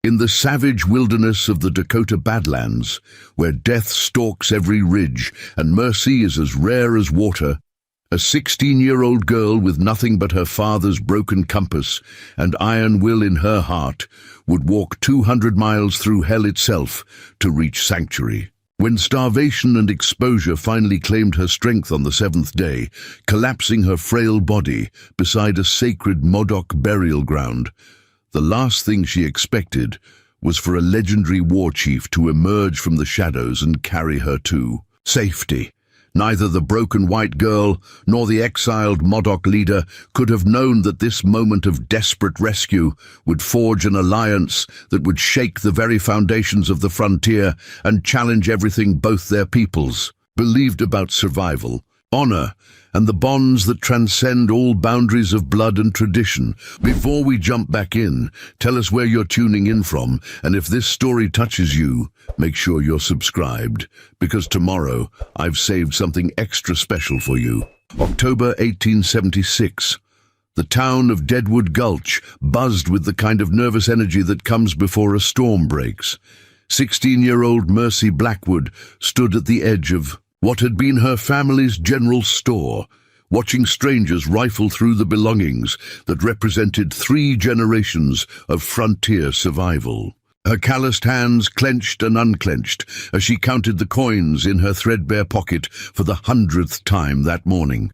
In the savage wilderness of the Dakota Badlands, where death stalks every ridge and mercy is as rare as water, a 16-year-old girl with nothing but her father's broken compass and iron will in her heart would walk 200 miles through hell itself to reach sanctuary. When starvation and exposure finally claimed her strength on the seventh day, collapsing her frail body beside a sacred Modoc burial ground, the last thing she expected was for a legendary war chief to emerge from the shadows and carry her to safety. Neither the broken white girl nor the exiled Modoc leader could have known that this moment of desperate rescue would forge an alliance that would shake the very foundations of the frontier and challenge everything both their peoples believed about survival, honor, and the bonds that transcend all boundaries of blood and tradition. Before we jump back in, tell us where you're tuning in from, and if this story touches you, make sure you're subscribed, because tomorrow I've saved something extra special for you. October 1876. The town of Deadwood Gulch buzzed with the kind of nervous energy that comes before a storm breaks. 16-year-old Mercy Blackwood stood at the edge of what had been her family's general store, watching strangers rifle through the belongings that represented 3 generations of frontier survival. Her calloused hands clenched and unclenched as she counted the coins in her threadbare pocket for the 100th time that morning.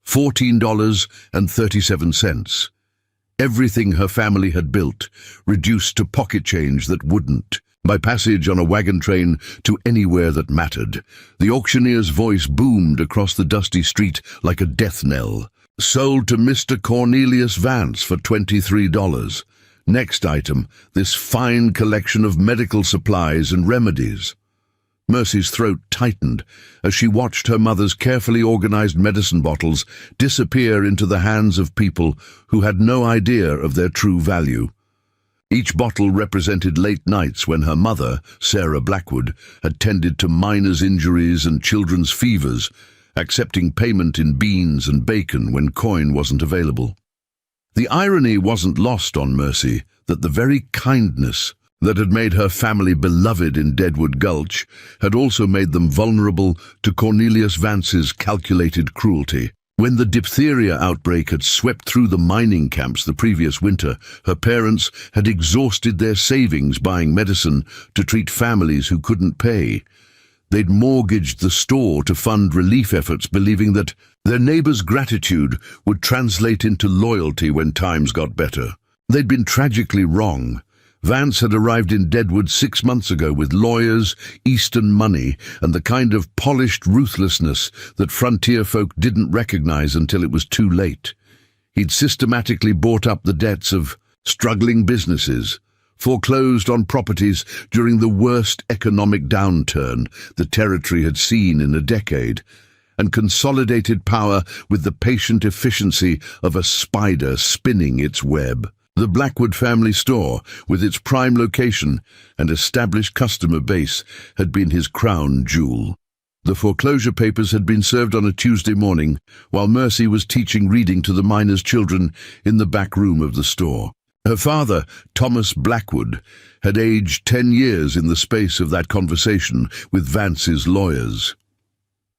$14.37. Everything her family had built, reduced to pocket change that wouldn't. By passage on a wagon train to anywhere that mattered, the auctioneer's voice boomed across the dusty street like a death knell. Sold to Mr. Cornelius Vance for $23. Next item, this fine collection of medical supplies and remedies. Mercy's throat tightened as she watched her mother's carefully organized medicine bottles disappear into the hands of people who had no idea of their true value. Each bottle represented late nights when her mother, Sarah Blackwood, had tended to miners' injuries and children's fevers, accepting payment in beans and bacon when coin wasn't available. The irony wasn't lost on Mercy that the very kindness that had made her family beloved in Deadwood Gulch had also made them vulnerable to Cornelius Vance's calculated cruelty. When the diphtheria outbreak had swept through the mining camps the previous winter, her parents had exhausted their savings buying medicine to treat families who couldn't pay. They'd mortgaged the store to fund relief efforts, believing that their neighbors' gratitude would translate into loyalty when times got better. They'd been tragically wrong. Vance had arrived in Deadwood 6 months ago with lawyers, Eastern money, and the kind of polished ruthlessness that frontier folk didn't recognize until it was too late. He'd systematically bought up the debts of struggling businesses, foreclosed on properties during the worst economic downturn the territory had seen in a decade, and consolidated power with the patient efficiency of a spider spinning its web. The Blackwood family store, with its prime location and established customer base, had been his crown jewel. The foreclosure papers had been served on a Tuesday morning, while Mercy was teaching reading to the miners' children in the back room of the store. Her father, Thomas Blackwood, had aged 10 years in the space of that conversation with Vance's lawyers.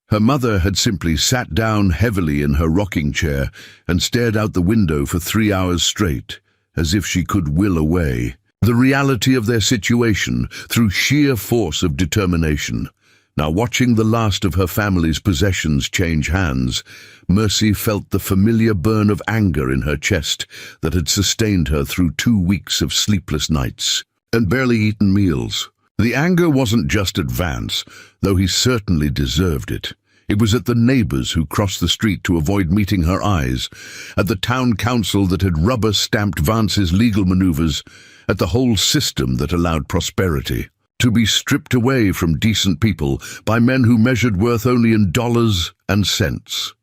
Her mother had simply sat down heavily in her rocking chair and stared out the window for 3 hours straight, as if she could will away the reality of their situation through sheer force of determination. Now, watching the last of her family's possessions change hands, Mercy felt the familiar burn of anger in her chest that had sustained her through 2 weeks of sleepless nights and barely eaten meals. The anger wasn't just at Vance, though he certainly deserved it. It was at the neighbors who crossed the street to avoid meeting her eyes, at the town council that had rubber-stamped Vance's legal maneuvers, at the whole system that allowed prosperity to be stripped away from decent people by men who measured worth only in dollars and cents.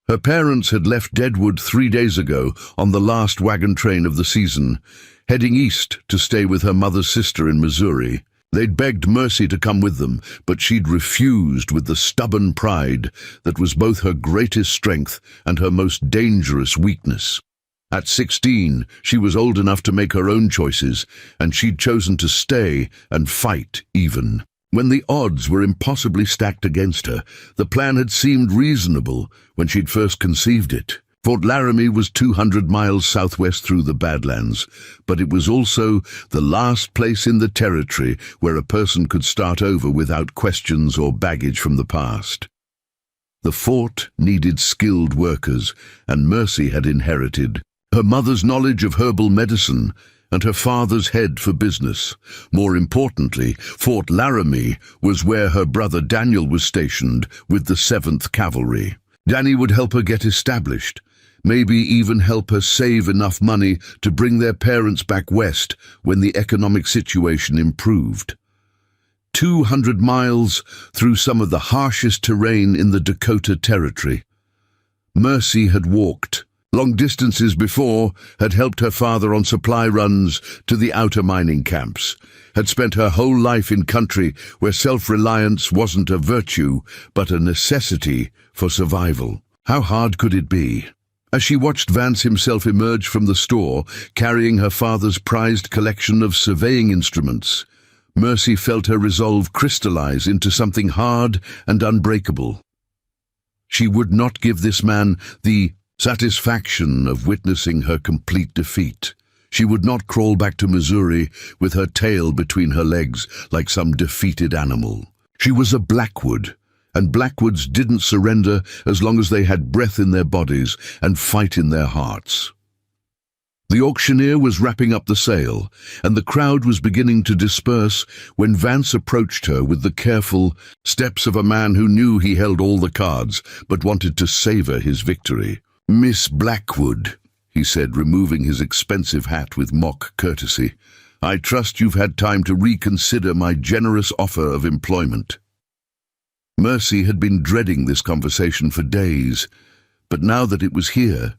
Her parents had left Deadwood 3 days ago on the last wagon train of the season, heading east to stay with her mother's sister in Missouri. They'd begged Mercy to come with them, but she'd refused with the stubborn pride that was both her greatest strength and her most dangerous weakness. At 16, she was old enough to make her own choices, and she'd chosen to stay and fight even. When the odds were impossibly stacked against her, the plan had seemed reasonable when she'd first conceived it. Fort Laramie was 200 miles southwest through the Badlands, but it was also the last place in the territory where a person could start over without questions or baggage from the past. The fort needed skilled workers, and Mercy had inherited her mother's knowledge of herbal medicine and her father's head for business. More importantly, Fort Laramie was where her brother Daniel was stationed with the 7th Cavalry. Danny would help her get established, maybe even help her save enough money to bring their parents back west when the economic situation improved. 200 miles through some of the harshest terrain in the Dakota Territory. Mercy had walked long distances before, had helped her father on supply runs to the outer mining camps, had spent her whole life in country where self-reliance wasn't a virtue, but a necessity for survival. How hard could it be? As she watched Vance himself emerge from the store, carrying her father's prized collection of surveying instruments, Mercy felt her resolve crystallize into something hard and unbreakable. She would not give this man the satisfaction of witnessing her complete defeat. She would not crawl back to Missouri with her tail between her legs like some defeated animal. She was a Blackwood, and Blackwoods didn't surrender as long as they had breath in their bodies and fight in their hearts. The auctioneer was wrapping up the sale, and the crowd was beginning to disperse when Vance approached her with the careful steps of a man who knew he held all the cards but wanted to savor his victory. "Miss Blackwood," he said, removing his expensive hat with mock courtesy, "I trust you've had time to reconsider my generous offer of employment." Mercy had been dreading this conversation for days, but now that it was here,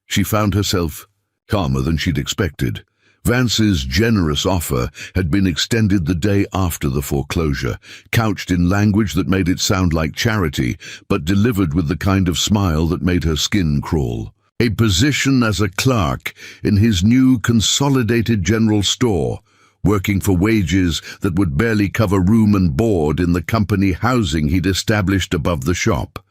she found herself calmer than she'd expected. Vance's generous offer had been extended the day after the foreclosure, couched in language that made it sound like charity, but delivered with the kind of smile that made her skin crawl. A position as a clerk in his new consolidated general store, working for wages that would barely cover room and board in the company housing he'd established above the shop.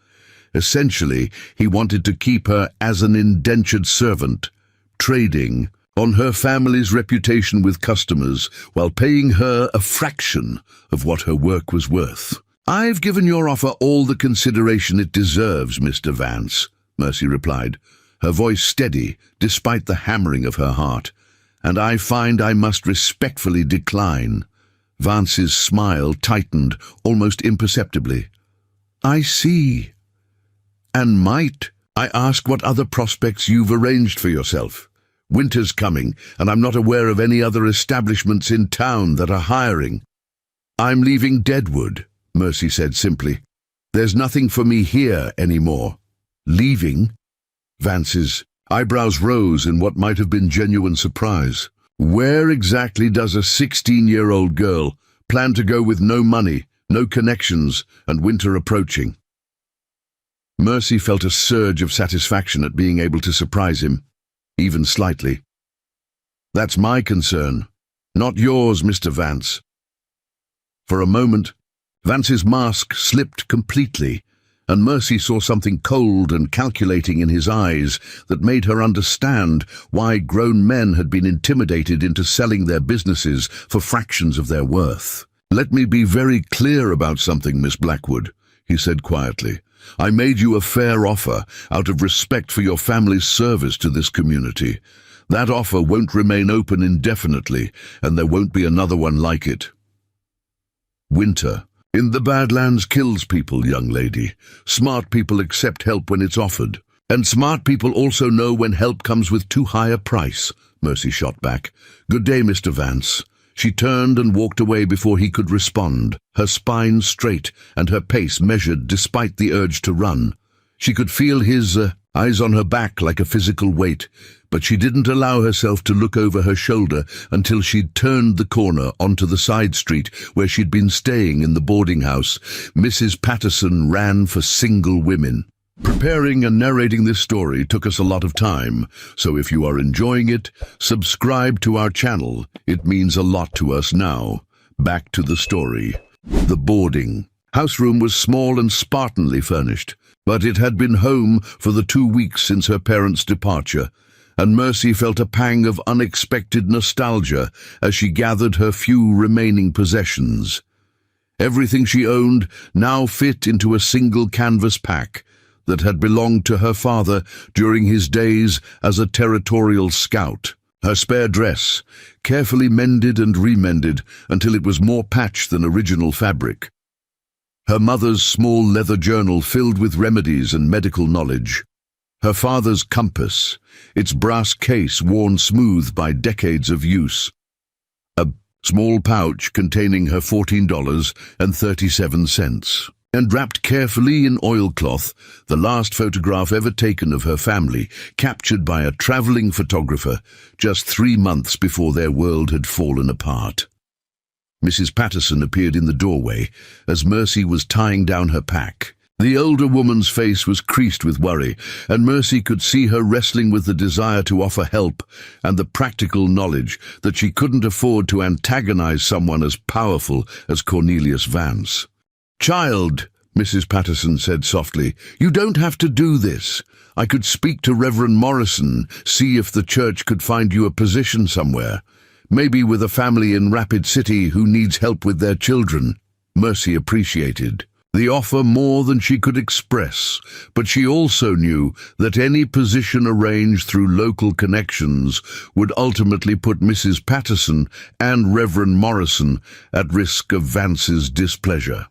Essentially, he wanted to keep her as an indentured servant, trading on her family's reputation with customers while paying her a fraction of what her work was worth. "I've given your offer all the consideration it deserves, Mr. Vance," Mercy replied, her voice steady despite the hammering of her heart, "and I find I must respectfully decline." Vance's smile tightened almost imperceptibly. "I see. And might I ask what other prospects you've arranged for yourself? Winter's coming, and I'm not aware of any other establishments in town that are hiring." "I'm leaving Deadwood," Mercy said simply. "There's nothing for me here anymore." "Leaving?" Vance's eyebrows rose in what might have been genuine surprise. "Where exactly does a 16-year-old girl plan to go with no money, no connections, and winter approaching?" Mercy felt a surge of satisfaction at being able to surprise him, even slightly. "That's my concern, not yours, Mr. Vance." For a moment, Vance's mask slipped completely, and Mercy saw something cold and calculating in his eyes that made her understand why grown men had been intimidated into selling their businesses for fractions of their worth. "Let me be very clear about something, Miss Blackwood," he said quietly. "I made you a fair offer out of respect for your family's service to this community. That offer won't remain open indefinitely, and there won't be another one like it." "Winter in the Badlands kills people, young lady. Smart people accept help when it's offered. And smart people also know when help comes with too high a price," Mercy shot back. "Good day, Mr. Vance." She turned and walked away before he could respond, her spine straight and her pace measured despite the urge to run. She could feel his eyes on her back like a physical weight, but she didn't allow herself to look over her shoulder until she'd turned the corner onto the side street where she'd been staying in the boarding house Mrs. Patterson ran for single women. Preparing and narrating this story took us a lot of time, so if you are enjoying it, subscribe to our channel. It means a lot to us now. Back to the story. The boarding house room was small and spartanly furnished, but it had been home for the 2 weeks since her parents' departure, and Mercy felt a pang of unexpected nostalgia as she gathered her few remaining possessions. Everything she owned now fit into a single canvas pack that had belonged to her father during his days as a territorial scout. Her spare dress, carefully mended and remended until it was more patch than original fabric. Her mother's small leather journal filled with remedies and medical knowledge. Her father's compass, its brass case worn smooth by decades of use. A small pouch containing her $14.37. And wrapped carefully in oilcloth, the last photograph ever taken of her family, captured by a traveling photographer just 3 months before their world had fallen apart. Mrs. Patterson appeared in the doorway as Mercy was tying down her pack. The older woman's face was creased with worry, and Mercy could see her wrestling with the desire to offer help and the practical knowledge that she couldn't afford to antagonize someone as powerful as Cornelius Vance. "Child," Mrs. Patterson said softly, "you don't have to do this. I could speak to Reverend Morrison, see if the church could find you a position somewhere. Maybe with a family in Rapid City who needs help with their children." Mercy appreciated the offer more than she could express, but she also knew that any position arranged through local connections would ultimately put Mrs. Patterson and Reverend Morrison at risk of Vance's displeasure.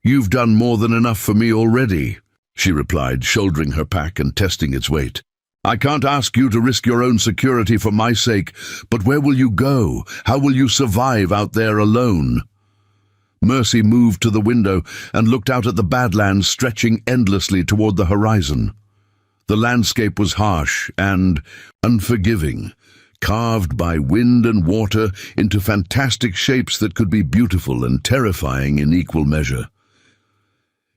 "You've done more than enough for me already," she replied, shouldering her pack and testing its weight. "I can't ask you to risk your own security for my sake, but where will you go? How will you survive out there alone?" Mercy moved to the window and looked out at the Badlands stretching endlessly toward the horizon. The landscape was harsh and unforgiving, carved by wind and water into fantastic shapes that could be beautiful and terrifying in equal measure.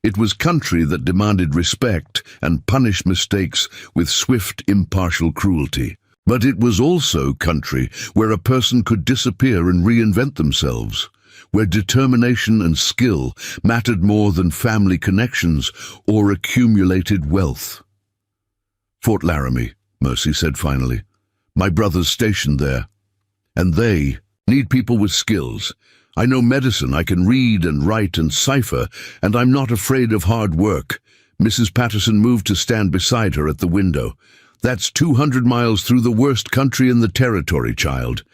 It was country that demanded respect and punished mistakes with swift, impartial cruelty. But it was also country where a person could disappear and reinvent themselves, where determination and skill mattered more than family connections or accumulated wealth. "Fort Laramie," Mercy said finally. "My brother's stationed there, and they need people with skills. I know medicine, I can read and write and cipher, and I'm not afraid of hard work." Mrs. Patterson moved to stand beside her at the window. "That's 200 miles through the worst country in the territory, child.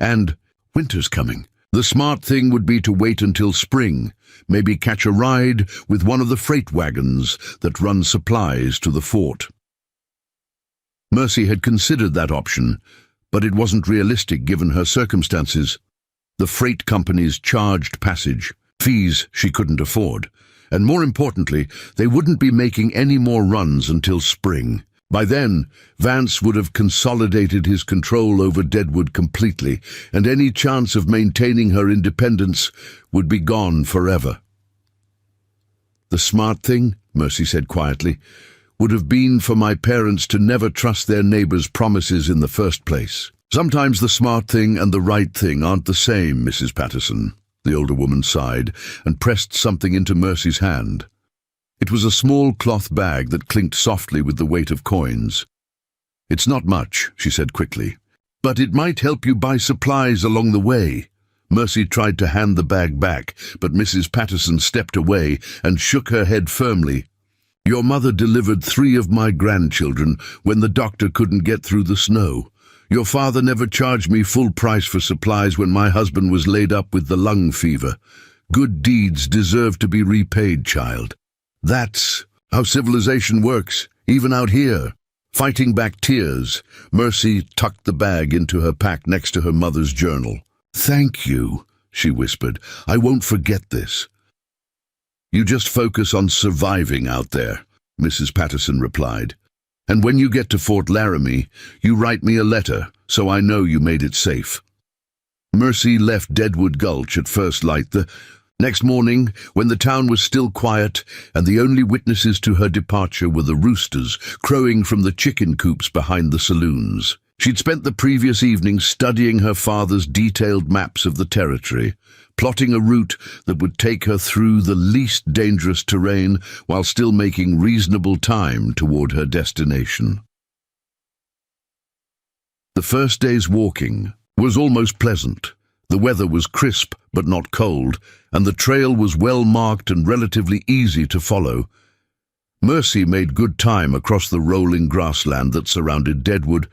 And winter's coming. The smart thing would be to wait until spring, maybe catch a ride with one of the freight wagons that run supplies to the fort." Mercy had considered that option, but it wasn't realistic given her circumstances. The freight companies charged passage, fees she couldn't afford, and more importantly, they wouldn't be making any more runs until spring. By then, Vance would have consolidated his control over Deadwood completely, and any chance of maintaining her independence would be gone forever. "The smart thing," Mercy said quietly, "would have been for my parents to never trust their neighbors' promises in the first place." "Sometimes the smart thing and the right thing aren't the same, Mrs. Patterson." The older woman sighed and pressed something into Mercy's hand. It was a small cloth bag that clinked softly with the weight of coins. "It's not much," she said quickly, "but it might help you buy supplies along the way." Mercy tried to hand the bag back, but Mrs. Patterson stepped away and shook her head firmly. "Your mother delivered 3 of my grandchildren when the doctor couldn't get through the snow. Your father never charged me full price for supplies when my husband was laid up with the lung fever. Good deeds deserve to be repaid, child. That's how civilization works, even out here." Fighting back tears, Mercy tucked the bag into her pack next to her mother's journal. "Thank you," she whispered. "I won't forget this." "You just focus on surviving out there," Mrs. Patterson replied. "And when you get to Fort Laramie, you write me a letter so I know you made it safe." Mercy left Deadwood Gulch at first light. The Next morning, when the town was still quiet and the only witnesses to her departure were the roosters crowing from the chicken coops behind the saloons, she'd spent the previous evening studying her father's detailed maps of the territory, plotting a route that would take her through the least dangerous terrain while still making reasonable time toward her destination. The first day's walking was almost pleasant. The weather was crisp but not cold, and the trail was well marked and relatively easy to follow. Mercy made good time across the rolling grassland that surrounded Deadwood,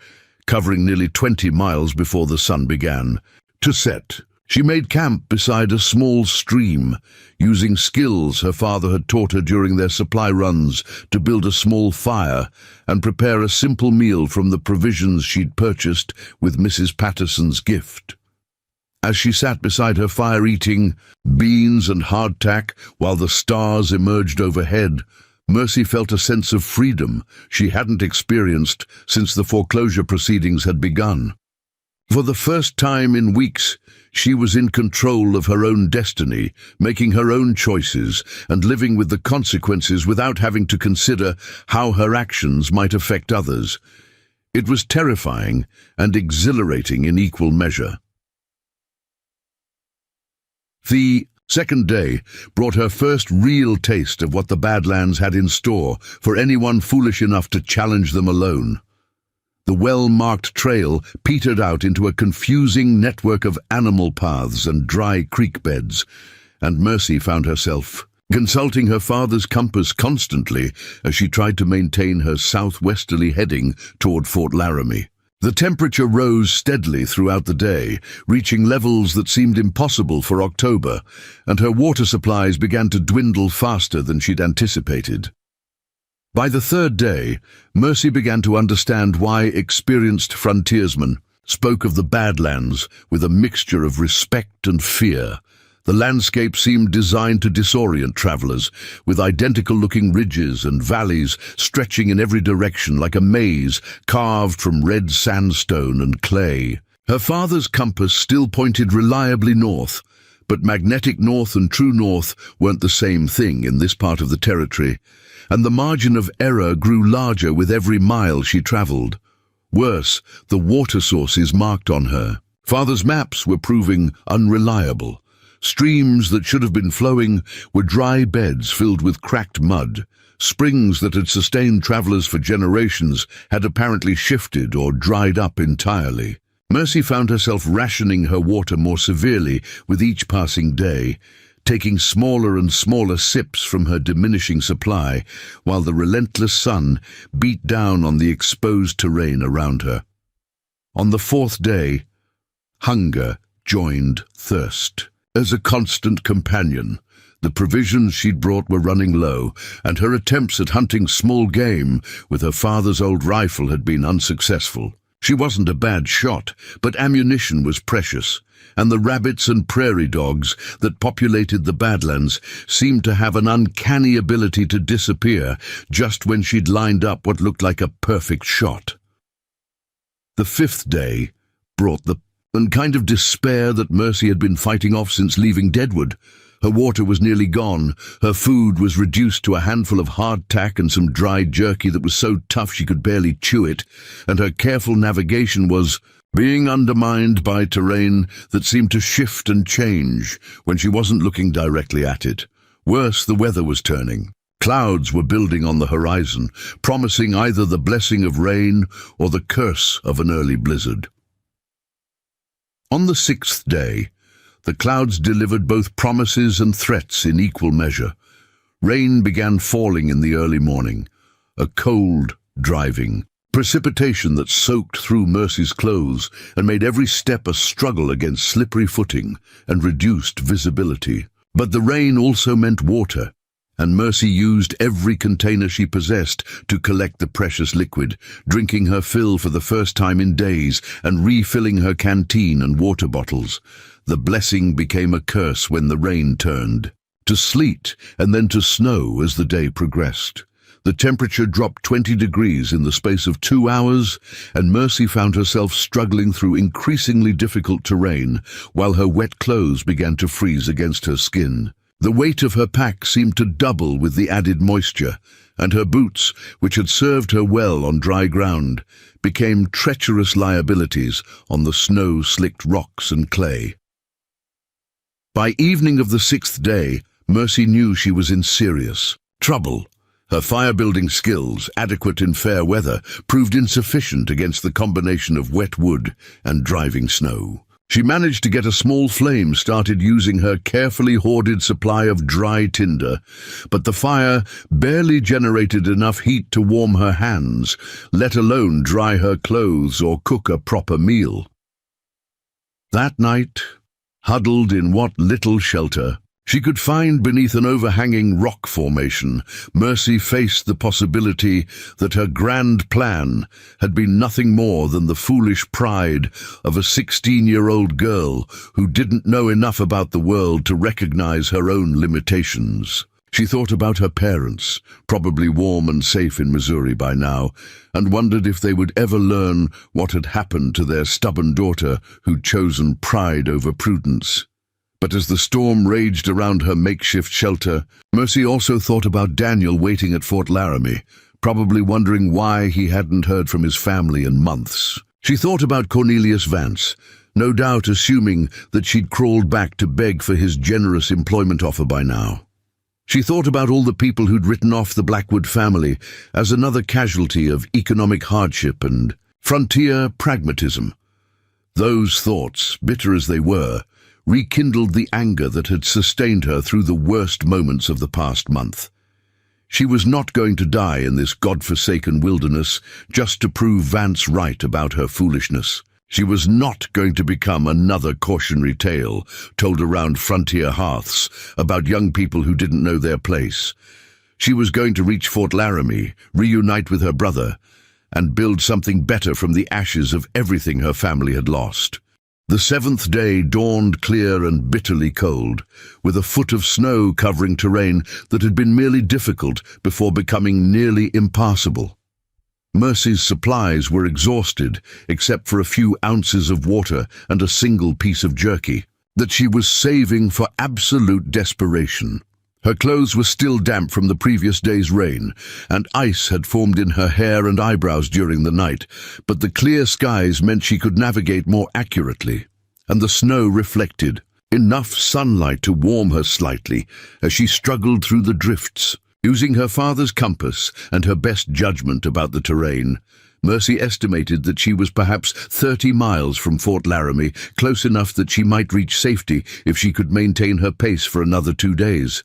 covering nearly 20 miles before the sun began to set. She made camp beside a small stream, using skills her father had taught her during their supply runs to build a small fire and prepare a simple meal from the provisions she'd purchased with Mrs. Patterson's gift. As she sat beside her fire eating beans and hardtack while the stars emerged overhead, Mercy felt a sense of freedom she hadn't experienced since the foreclosure proceedings had begun. For the first time in weeks, she was in control of her own destiny, making her own choices and living with the consequences without having to consider how her actions might affect others. It was terrifying and exhilarating in equal measure. The second day brought her first real taste of what the Badlands had in store for anyone foolish enough to challenge them alone. The well-marked trail petered out into a confusing network of animal paths and dry creek beds, and Mercy found herself consulting her father's compass constantly as she tried to maintain her southwesterly heading toward Fort Laramie. The temperature rose steadily throughout the day, reaching levels that seemed impossible for October, and her water supplies began to dwindle faster than she'd anticipated. By the third day, Mercy began to understand why experienced frontiersmen spoke of the Badlands with a mixture of respect and fear. The landscape seemed designed to disorient travelers, with identical-looking ridges and valleys stretching in every direction like a maze carved from red sandstone and clay. Her father's compass still pointed reliably north, but magnetic north and true north weren't the same thing in this part of the territory, and the margin of error grew larger with every mile she traveled. Worse, the water sources marked on her. Father's maps were proving unreliable. Streams that should have been flowing were dry beds filled with cracked mud. Springs that had sustained travelers for generations had apparently shifted or dried up entirely. Mercy found herself rationing her water more severely with each passing day, taking smaller and smaller sips from her diminishing supply, while the relentless sun beat down on the exposed terrain around her. On the fourth day, hunger joined thirst. As a constant companion, the provisions she'd brought were running low, and her attempts at hunting small game with her father's old rifle had been unsuccessful. She wasn't a bad shot, but ammunition was precious, and the rabbits and prairie dogs that populated the Badlands seemed to have an uncanny ability to disappear just when she'd lined up what looked like a perfect shot. The fifth day brought the kind of despair that Mercy had been fighting off since leaving Deadwood. Her water was nearly gone, her food was reduced to a handful of hardtack and some dried jerky that was so tough she could barely chew it, and her careful navigation was being undermined by terrain that seemed to shift and change when she wasn't looking directly at it. Worse, the weather was turning. Clouds were building on the horizon, promising either the blessing of rain or the curse of an early blizzard. On the sixth day, the clouds delivered both promises and threats in equal measure. Rain began falling in the early morning, a cold, driving precipitation that soaked through Mercy's clothes and made every step a struggle against slippery footing and reduced visibility. But the rain also meant water, and Mercy used every container she possessed to collect the precious liquid, drinking her fill for the first time in days and refilling her canteen and water bottles. The blessing became a curse when the rain turned to sleet and then to snow as the day progressed. The temperature dropped 20 degrees in the space of 2 hours, and Mercy found herself struggling through increasingly difficult terrain while her wet clothes began to freeze against her skin. The weight of her pack seemed to double with the added moisture, and her boots, which had served her well on dry ground, became treacherous liabilities on the snow-slicked rocks and clay. By evening of the 6th day, Mercy knew she was in serious trouble. Her fire-building skills, adequate in fair weather, proved insufficient against the combination of wet wood and driving snow. She managed to get a small flame started using her carefully hoarded supply of dry tinder, but the fire barely generated enough heat to warm her hands, let alone dry her clothes or cook a proper meal. That night, huddled in what little shelter she could find beneath an overhanging rock formation, Mercy faced the possibility that her grand plan had been nothing more than the foolish pride of a 16-year-old girl who didn't know enough about the world to recognize her own limitations. She thought about her parents, probably warm and safe in Missouri by now, and wondered if they would ever learn what had happened to their stubborn daughter who'd chosen pride over prudence. But as the storm raged around her makeshift shelter, Mercy also thought about Daniel waiting at Fort Laramie, probably wondering why he hadn't heard from his family in months. She thought about Cornelius Vance, no doubt assuming that she'd crawled back to beg for his generous employment offer by now. She thought about all the people who'd written off the Blackwood family as another casualty of economic hardship and frontier pragmatism. Those thoughts, bitter as they were, rekindled the anger that had sustained her through the worst moments of the past month. She was not going to die in this godforsaken wilderness just to prove Vance right about her foolishness. She was not going to become another cautionary tale told around frontier hearths about young people who didn't know their place. She was going to reach Fort Laramie, reunite with her brother, and build something better from the ashes of everything her family had lost. The 7th day dawned clear and bitterly cold, with a foot of snow covering terrain that had been merely difficult before becoming nearly impassable. Mercy's supplies were exhausted, except for a few ounces of water and a single piece of jerky that she was saving for absolute desperation. Her clothes were still damp from the previous day's rain, and ice had formed in her hair and eyebrows during the night, but the clear skies meant she could navigate more accurately, and the snow reflected enough sunlight to warm her slightly as she struggled through the drifts. Using her father's compass and her best judgment about the terrain, Mercy estimated that she was perhaps 30 miles from Fort Laramie, close enough that she might reach safety if she could maintain her pace for another 2 days.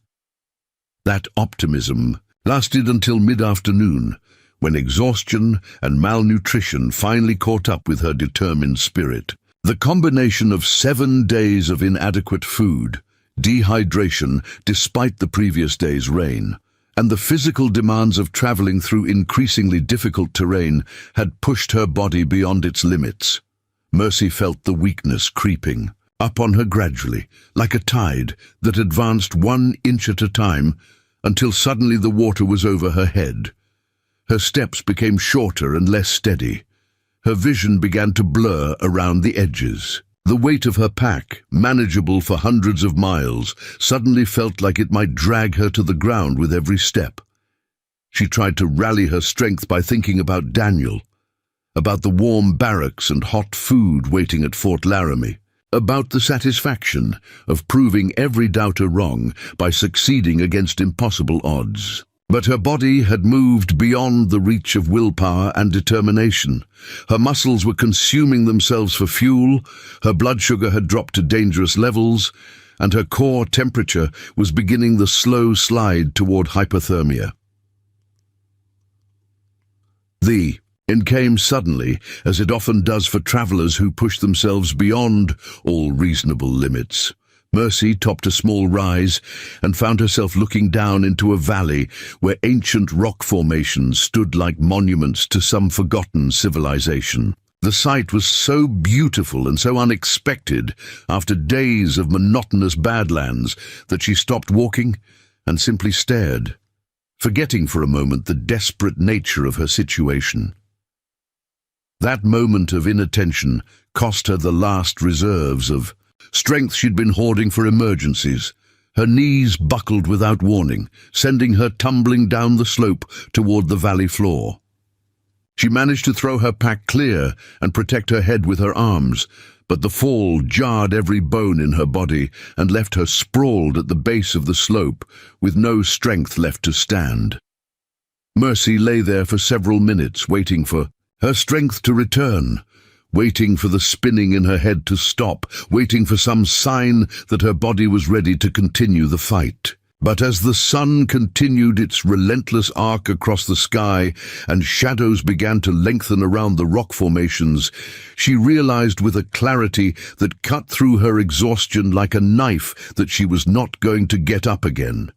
That optimism lasted until mid-afternoon, when exhaustion and malnutrition finally caught up with her determined spirit. The combination of 7 days of inadequate food, dehydration despite the previous day's rain, and the physical demands of traveling through increasingly difficult terrain had pushed her body beyond its limits. Mercy felt the weakness creeping up on her gradually, like a tide that advanced 1 inch at a time until suddenly the water was over her head. Her steps became shorter and less steady. Her vision began to blur around the edges. The weight of her pack, manageable for hundreds of miles, suddenly felt like it might drag her to the ground with every step. She tried to rally her strength by thinking about Daniel, about the warm barracks and hot food waiting at Fort Laramie, about the satisfaction of proving every doubter wrong by succeeding against impossible odds. But her body had moved beyond the reach of willpower and determination. Her muscles were consuming themselves for fuel, her blood sugar had dropped to dangerous levels, and her core temperature was beginning the slow slide toward hypothermia. The end came suddenly, as it often does for travelers who push themselves beyond all reasonable limits. Mercy topped a small rise and found herself looking down into a valley where ancient rock formations stood like monuments to some forgotten civilization. The sight was so beautiful and so unexpected after days of monotonous Badlands that she stopped walking and simply stared, forgetting for a moment the desperate nature of her situation. That moment of inattention cost her the last reserves of strength she'd been hoarding for emergencies. Her knees buckled without warning, sending her tumbling down the slope toward the valley floor. She managed to throw her pack clear and protect her head with her arms, but the fall jarred every bone in her body and left her sprawled at the base of the slope with no strength left to stand. Mercy lay there for several minutes, waiting for her strength to return, waiting for the spinning in her head to stop, waiting for some sign that her body was ready to continue the fight. But as the sun continued its relentless arc across the sky and shadows began to lengthen around the rock formations, she realized with a clarity that cut through her exhaustion like a knife that she was not going to get up again.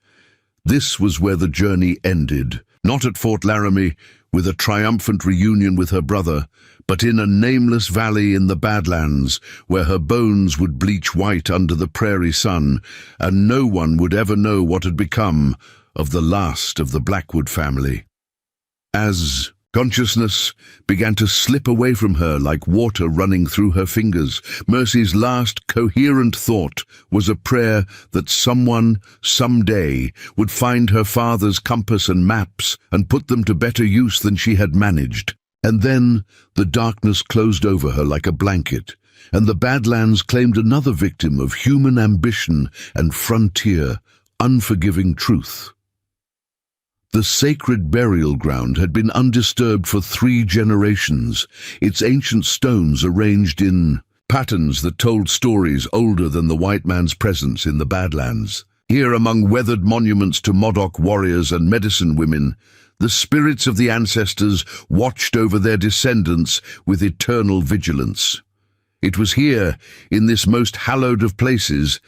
This was where the journey ended, not at Fort Laramie, with a triumphant reunion with her brother, but in a nameless valley in the Badlands, where her bones would bleach white under the prairie sun, and no one would ever know what had become of the last of the Blackwood family. As consciousness began to slip away from her like water running through her fingers, Mercy's last coherent thought was a prayer that someone, someday, would find her father's compass and maps and put them to better use than she had managed. And then the darkness closed over her like a blanket, and the Badlands claimed another victim of human ambition and frontier, unforgiving truth. The sacred burial ground had been undisturbed for 3 generations, its ancient stones arranged in patterns that told stories older than the white man's presence in the Badlands. Here, among weathered monuments to Modoc warriors and medicine women, the spirits of the ancestors watched over their descendants with eternal vigilance. It was here, in this most hallowed of places,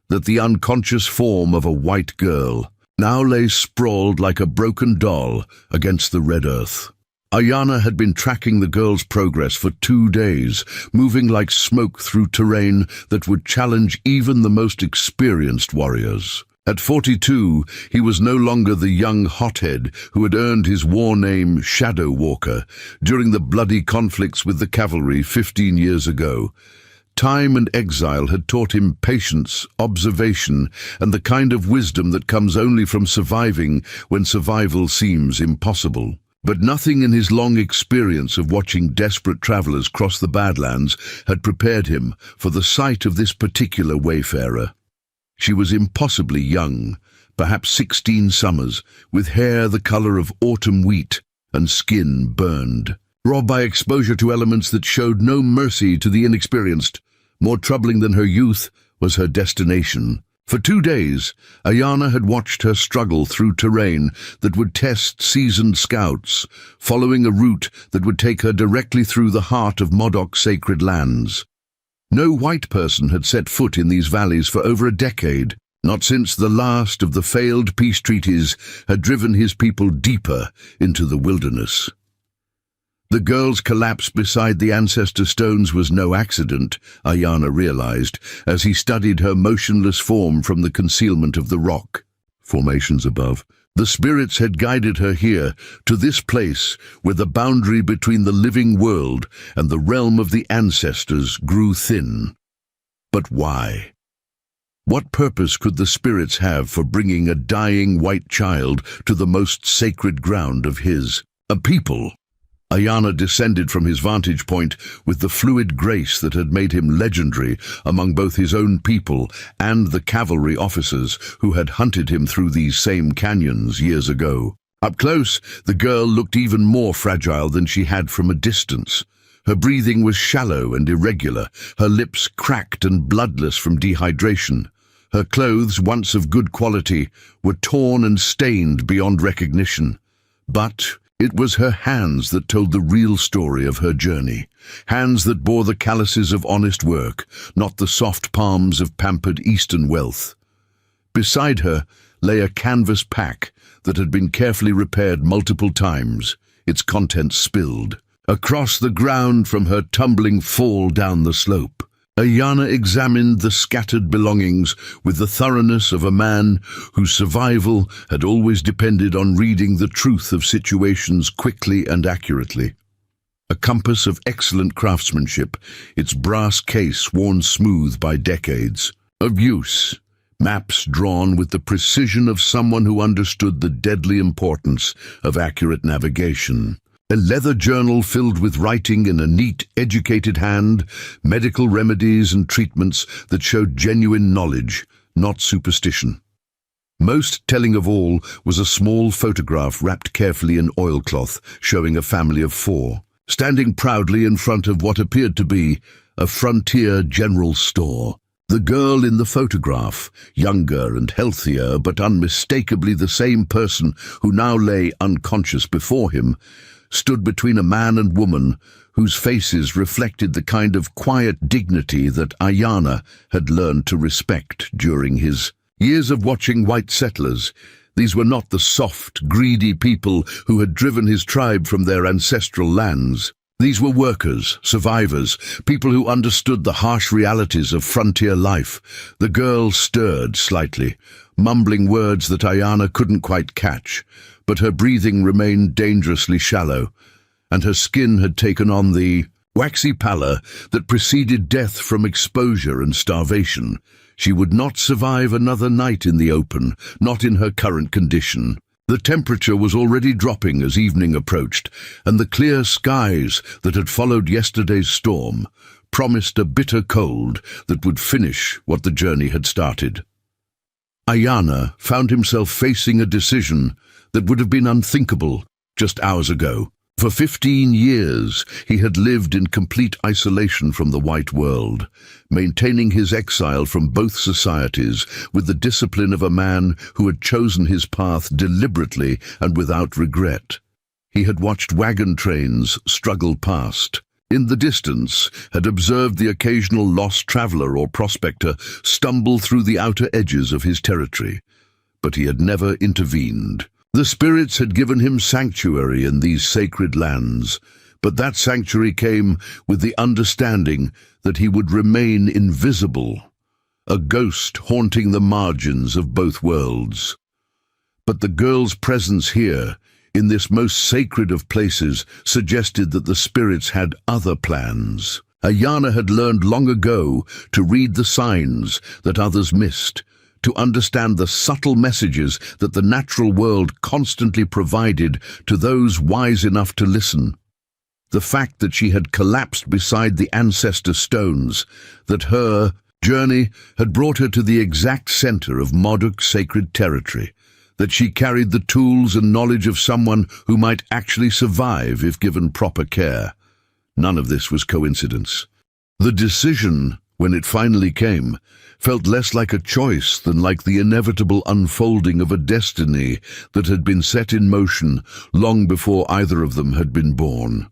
that the unconscious form of a white girl now lay sprawled like a broken doll against the red earth. Ayanna had been tracking the girl's progress for 2 days, moving like smoke through terrain that would challenge even the most experienced warriors. At 42, he was no longer the young hothead who had earned his war name Shadow Walker during the bloody conflicts with the cavalry 15 years ago. Time and exile had taught him patience, observation, and the kind of wisdom that comes only from surviving when survival seems impossible. But nothing in his long experience of watching desperate travelers cross the Badlands had prepared him for the sight of this particular wayfarer. She was impossibly young, perhaps 16 summers, with hair the color of autumn wheat and skin burned. Robbed by exposure to elements that showed no mercy to the inexperienced, more troubling than her youth was her destination. For 2 days, Ayanna had watched her struggle through terrain that would test seasoned scouts, following a route that would take her directly through the heart of Modoc's sacred lands. No white person had set foot in these valleys for over a decade, not since the last of the failed peace treaties had driven his people deeper into the wilderness. The girl's collapse beside the ancestor stones was no accident, Ayanna realized, as he studied her motionless form from the concealment of the rock formations above. The spirits had guided her here, to this place where the boundary between the living world and the realm of the ancestors grew thin. But why? What purpose could the spirits have for bringing a dying white child to the most sacred ground of a people? Ayanna descended from his vantage point with the fluid grace that had made him legendary among both his own people and the cavalry officers who had hunted him through these same canyons years ago. Up close, the girl looked even more fragile than she had from a distance. Her breathing was shallow and irregular, her lips cracked and bloodless from dehydration. Her clothes, once of good quality, were torn and stained beyond recognition. But it was her hands that told the real story of her journey, hands that bore the calluses of honest work, not the soft palms of pampered Eastern wealth. Beside her lay a canvas pack that had been carefully repaired multiple times, its contents spilled. Across the ground from her tumbling fall down the slope, Ayana examined the scattered belongings with the thoroughness of a man whose survival had always depended on reading the truth of situations quickly and accurately. A compass of excellent craftsmanship, its brass case worn smooth by decades of use, maps drawn with the precision of someone who understood the deadly importance of accurate navigation. A leather journal filled with writing in a neat, educated hand, medical remedies and treatments that showed genuine knowledge, not superstition. Most telling of all was a small photograph wrapped carefully in oilcloth showing a family of 4, standing proudly in front of what appeared to be a frontier general store. The girl in the photograph, younger and healthier but unmistakably the same person who now lay unconscious before him, stood between a man and woman whose faces reflected the kind of quiet dignity that Ayana had learned to respect during his years of watching white settlers. These were not the soft, greedy people who had driven his tribe from their ancestral lands. These were workers, survivors, people who understood the harsh realities of frontier life. The girl stirred slightly, mumbling words that Ayana couldn't quite catch, but her breathing remained dangerously shallow, and her skin had taken on the waxy pallor that preceded death from exposure and starvation. She would not survive another night in the open, not in her current condition. The temperature was already dropping as evening approached, and the clear skies that had followed yesterday's storm promised a bitter cold that would finish what the journey had started. Ayana found himself facing a decision that would have been unthinkable just hours ago. For 15 years, he had lived in complete isolation from the white world, maintaining his exile from both societies with the discipline of a man who had chosen his path deliberately and without regret. He had watched wagon trains struggle past. In the distance, had observed the occasional lost traveler or prospector stumble through the outer edges of his territory. But he had never intervened. The spirits had given him sanctuary in these sacred lands, but that sanctuary came with the understanding that he would remain invisible, a ghost haunting the margins of both worlds. But the girl's presence here, in this most sacred of places, suggested that the spirits had other plans. Ayana had learned long ago to read the signs that others missed, to understand the subtle messages that the natural world constantly provided to those wise enough to listen. The fact that she had collapsed beside the ancestor stones, that her journey had brought her to the exact center of Modoc sacred territory, that she carried the tools and knowledge of someone who might actually survive if given proper care. None of this was coincidence. The decision, when it finally came, felt less like a choice than like the inevitable unfolding of a destiny that had been set in motion long before either of them had been born.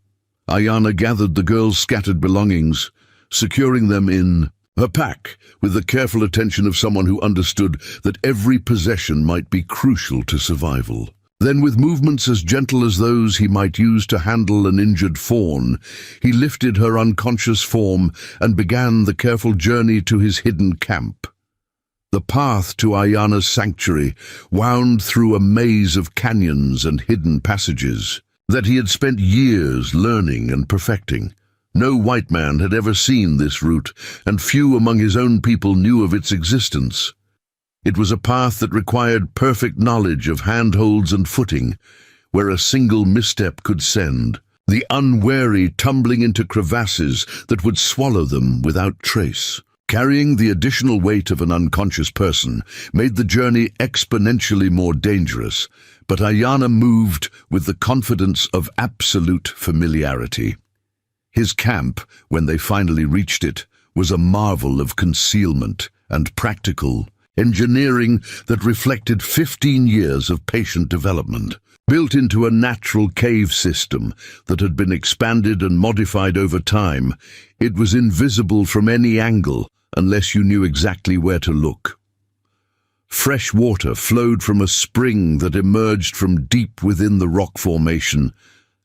Ayana gathered the girl's scattered belongings, securing them in her pack with the careful attention of someone who understood that every possession might be crucial to survival. Then, with movements as gentle as those he might use to handle an injured fawn, he lifted her unconscious form and began the careful journey to his hidden camp. The path to Ayana's sanctuary wound through a maze of canyons and hidden passages that he had spent years learning and perfecting. No white man had ever seen this route, and few among his own people knew of its existence. It was a path that required perfect knowledge of handholds and footing, where a single misstep could send the unwary tumbling into crevasses that would swallow them without trace. Carrying the additional weight of an unconscious person made the journey exponentially more dangerous, but Ayana moved with the confidence of absolute familiarity. His camp, when they finally reached it, was a marvel of concealment and practical engineering that reflected 15 years of patient development. Built into a natural cave system that had been expanded and modified over time, it was invisible from any angle unless you knew exactly where to look. Fresh water flowed from a spring that emerged from deep within the rock formation,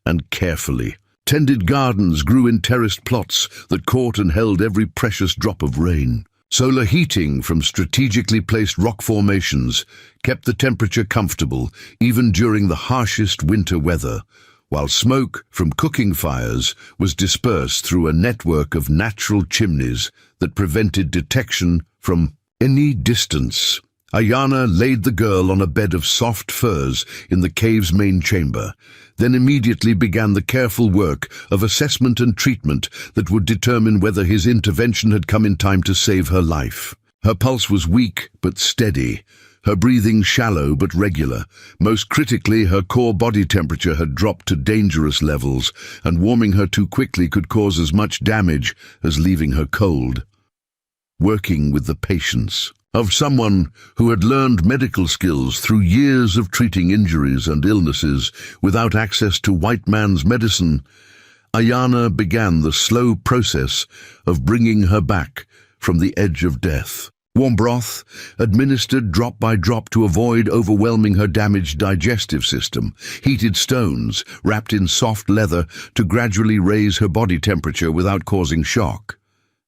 and carefully, Tended gardens grew in terraced plots that caught and held every precious drop of rain. Solar heating from strategically placed rock formations kept the temperature comfortable even during the harshest winter weather, while smoke from cooking fires was dispersed through a network of natural chimneys that prevented detection from any distance. Ayana laid the girl on a bed of soft furs in the cave's main chamber, then immediately began the careful work of assessment and treatment that would determine whether his intervention had come in time to save her life. Her pulse was weak but steady, her breathing shallow but regular. Most critically, her core body temperature had dropped to dangerous levels, and warming her too quickly could cause as much damage as leaving her cold. Working with the patience of someone who had learned medical skills through years of treating injuries and illnesses without access to white man's medicine, Ayana began the slow process of bringing her back from the edge of death. Warm broth, administered drop by drop to avoid overwhelming her damaged digestive system. Heated stones, wrapped in soft leather to gradually raise her body temperature without causing shock.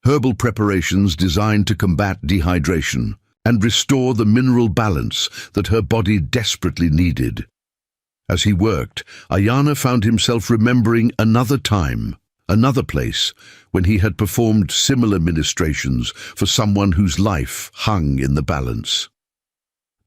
Herbal preparations designed to combat dehydration and restore the mineral balance that her body desperately needed. As he worked, Ayana found himself remembering another time, another place, when he had performed similar ministrations for someone whose life hung in the balance.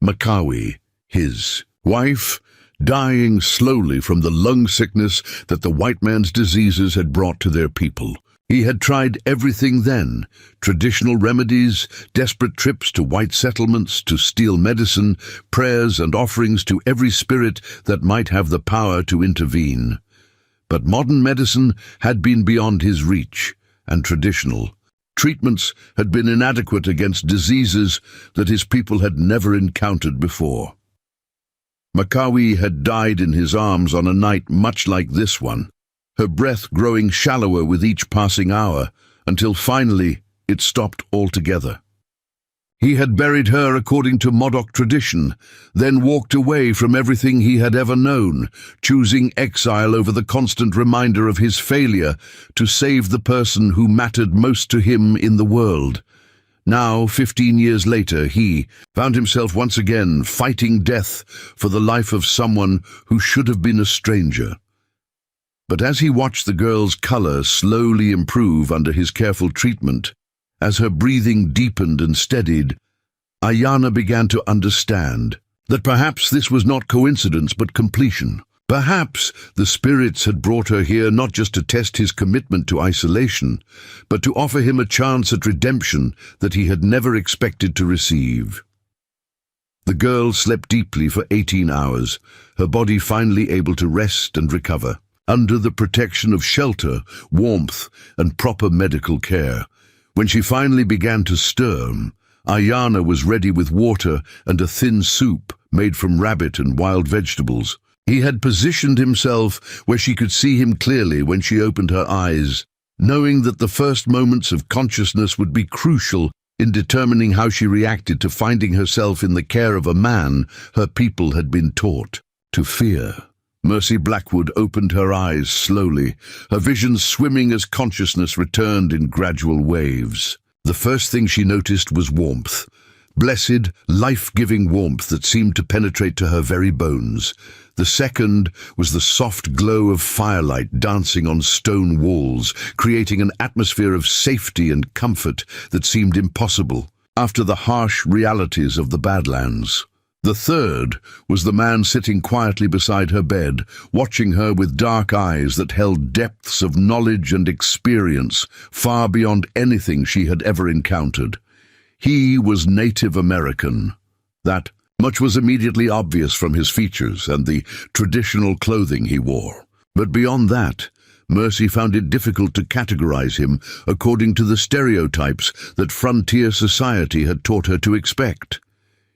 Makawi, his wife, dying slowly from the lung sickness that the white man's diseases had brought to their people. He had tried everything then, traditional remedies, desperate trips to white settlements to steal medicine, prayers and offerings to every spirit that might have the power to intervene. But modern medicine had been beyond his reach, and traditional treatments had been inadequate against diseases that his people had never encountered before. Makawi had died in his arms on a night much like this one, her breath growing shallower with each passing hour, until finally it stopped altogether. He had buried her according to Modoc tradition, then walked away from everything he had ever known, choosing exile over the constant reminder of his failure to save the person who mattered most to him in the world. Now, 15 years later, he found himself once again fighting death for the life of someone who should have been a stranger. But as he watched the girl's color slowly improve under his careful treatment, as her breathing deepened and steadied, Ayana began to understand that perhaps this was not coincidence but completion. Perhaps the spirits had brought her here not just to test his commitment to isolation, but to offer him a chance at redemption that he had never expected to receive. The girl slept deeply for 18 hours, her body finally able to rest and recover, under the protection of shelter, warmth, and proper medical care. When she finally began to stir, Ayana was ready with water and a thin soup made from rabbit and wild vegetables. He had positioned himself where she could see him clearly when she opened her eyes, knowing that the first moments of consciousness would be crucial in determining how she reacted to finding herself in the care of a man her people had been taught to fear. Mercy Blackwood opened her eyes slowly, her vision swimming as consciousness returned in gradual waves. The first thing she noticed was warmth, blessed, life-giving warmth that seemed to penetrate to her very bones. The second was the soft glow of firelight dancing on stone walls, creating an atmosphere of safety and comfort that seemed impossible after the harsh realities of the Badlands. The third was the man sitting quietly beside her bed, watching her with dark eyes that held depths of knowledge and experience far beyond anything she had ever encountered. He was Native American. That much was immediately obvious from his features and the traditional clothing he wore. But beyond that, Mercy found it difficult to categorize him according to the stereotypes that frontier society had taught her to expect.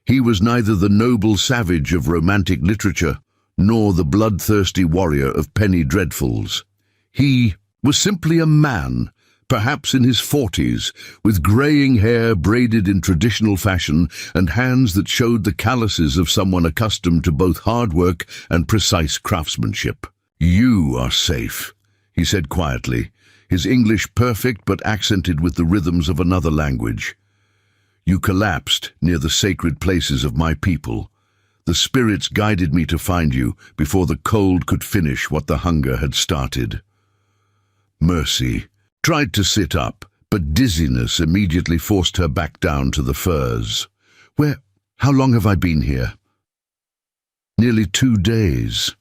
He was neither the noble savage of romantic literature, nor the bloodthirsty warrior of penny dreadfuls. He was simply a man, perhaps in his 40s, with graying hair braided in traditional fashion and hands that showed the calluses of someone accustomed to both hard work and precise craftsmanship. "You are safe," he said quietly, his English perfect but accented with the rhythms of another language. "You collapsed near the sacred places of my people. The spirits guided me to find you before the cold could finish what the hunger had started." Mercy tried to sit up, but dizziness immediately forced her back down to the furs. How long have I been here?" "Nearly 2 days.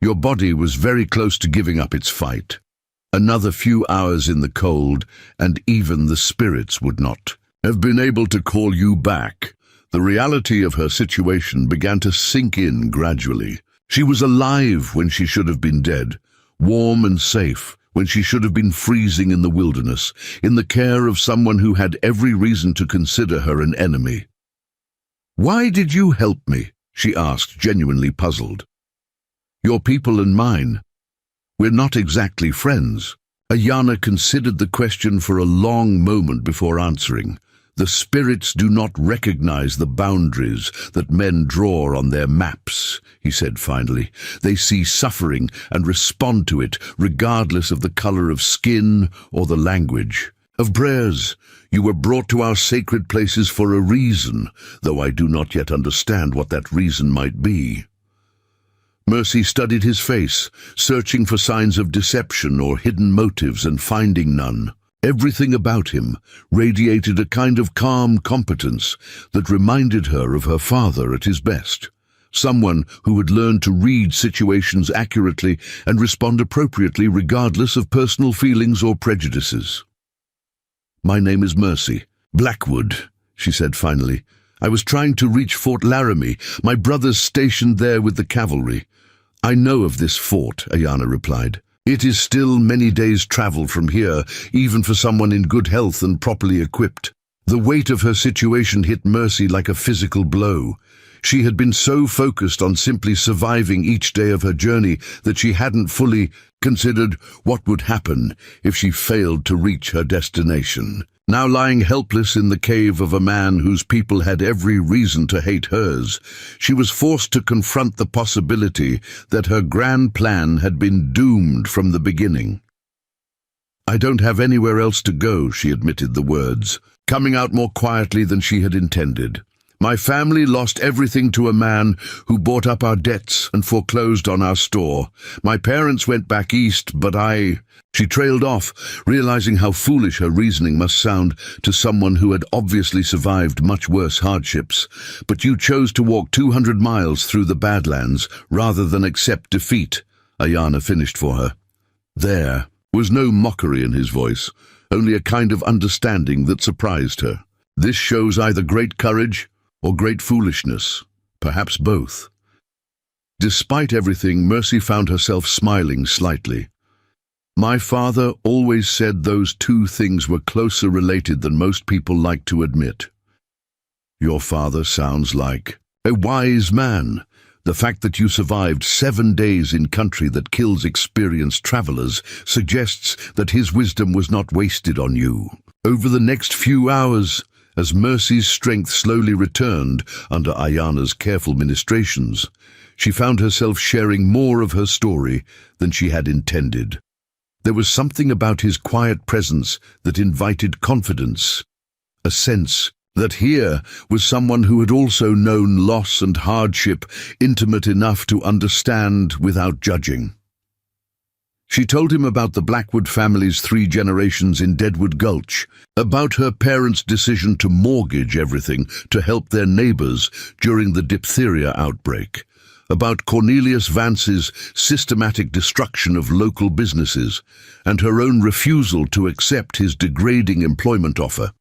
Your body was very close to giving up its fight. Another few hours in the cold, and even the spirits would not have been able to call you back." The reality of her situation began to sink in gradually. She was alive when she should have been dead, warm and safe when she should have been freezing in the wilderness, in the care of someone who had every reason to consider her an enemy. "Why did you help me?" she asked, genuinely puzzled. "Your people and mine. We're not exactly friends." Ayana considered the question for a long moment before answering. "The spirits do not recognize the boundaries that men draw on their maps," he said finally. "They see suffering and respond to it, regardless of the color of skin or the language. Of prayers, you were brought to our sacred places for a reason, though I do not yet understand what that reason might be." Mercy studied his face, searching for signs of deception or hidden motives and finding none. Everything about him radiated a kind of calm competence that reminded her of her father at his best, someone who had learned to read situations accurately and respond appropriately regardless of personal feelings or prejudices. "My name is Mercy. Blackwood," she said finally. "I was trying to reach Fort Laramie. My brother's stationed there with the cavalry." "I know of this fort," Ayana replied. "It is still many days' travel from here, even for someone in good health and properly equipped." The weight of her situation hit Mercy like a physical blow. She had been so focused on simply surviving each day of her journey that she hadn't fully considered what would happen if she failed to reach her destination. Now lying helpless in the cave of a man whose people had every reason to hate hers, she was forced to confront the possibility that her grand plan had been doomed from the beginning. "I don't have anywhere else to go," she admitted the words, coming out more quietly than she had intended. "My family lost everything to a man who bought up our debts and foreclosed on our store. My parents went back east, but She trailed off, realizing how foolish her reasoning must sound to someone who had obviously survived much worse hardships. "But you chose to walk 200 miles through the Badlands rather than accept defeat," Ayana finished for her. There was no mockery in his voice, only a kind of understanding that surprised her. "This shows either great courage or great foolishness, perhaps both." Despite everything, Mercy found herself smiling slightly. "My father always said those two things were closer related than most people like to admit." "Your father sounds like a wise man. The fact that you survived 7 days in country that kills experienced travelers suggests that his wisdom was not wasted on you." Over the next few hours, as Mercy's strength slowly returned under Ayana's careful ministrations, she found herself sharing more of her story than she had intended. There was something about his quiet presence that invited confidence, a sense that here was someone who had also known loss and hardship intimate enough to understand without judging. She told him about the Blackwood family's 3 generations in Deadwood Gulch, about her parents' decision to mortgage everything to help their neighbors during the diphtheria outbreak, about Cornelius Vance's systematic destruction of local businesses, and her own refusal to accept his degrading employment offer.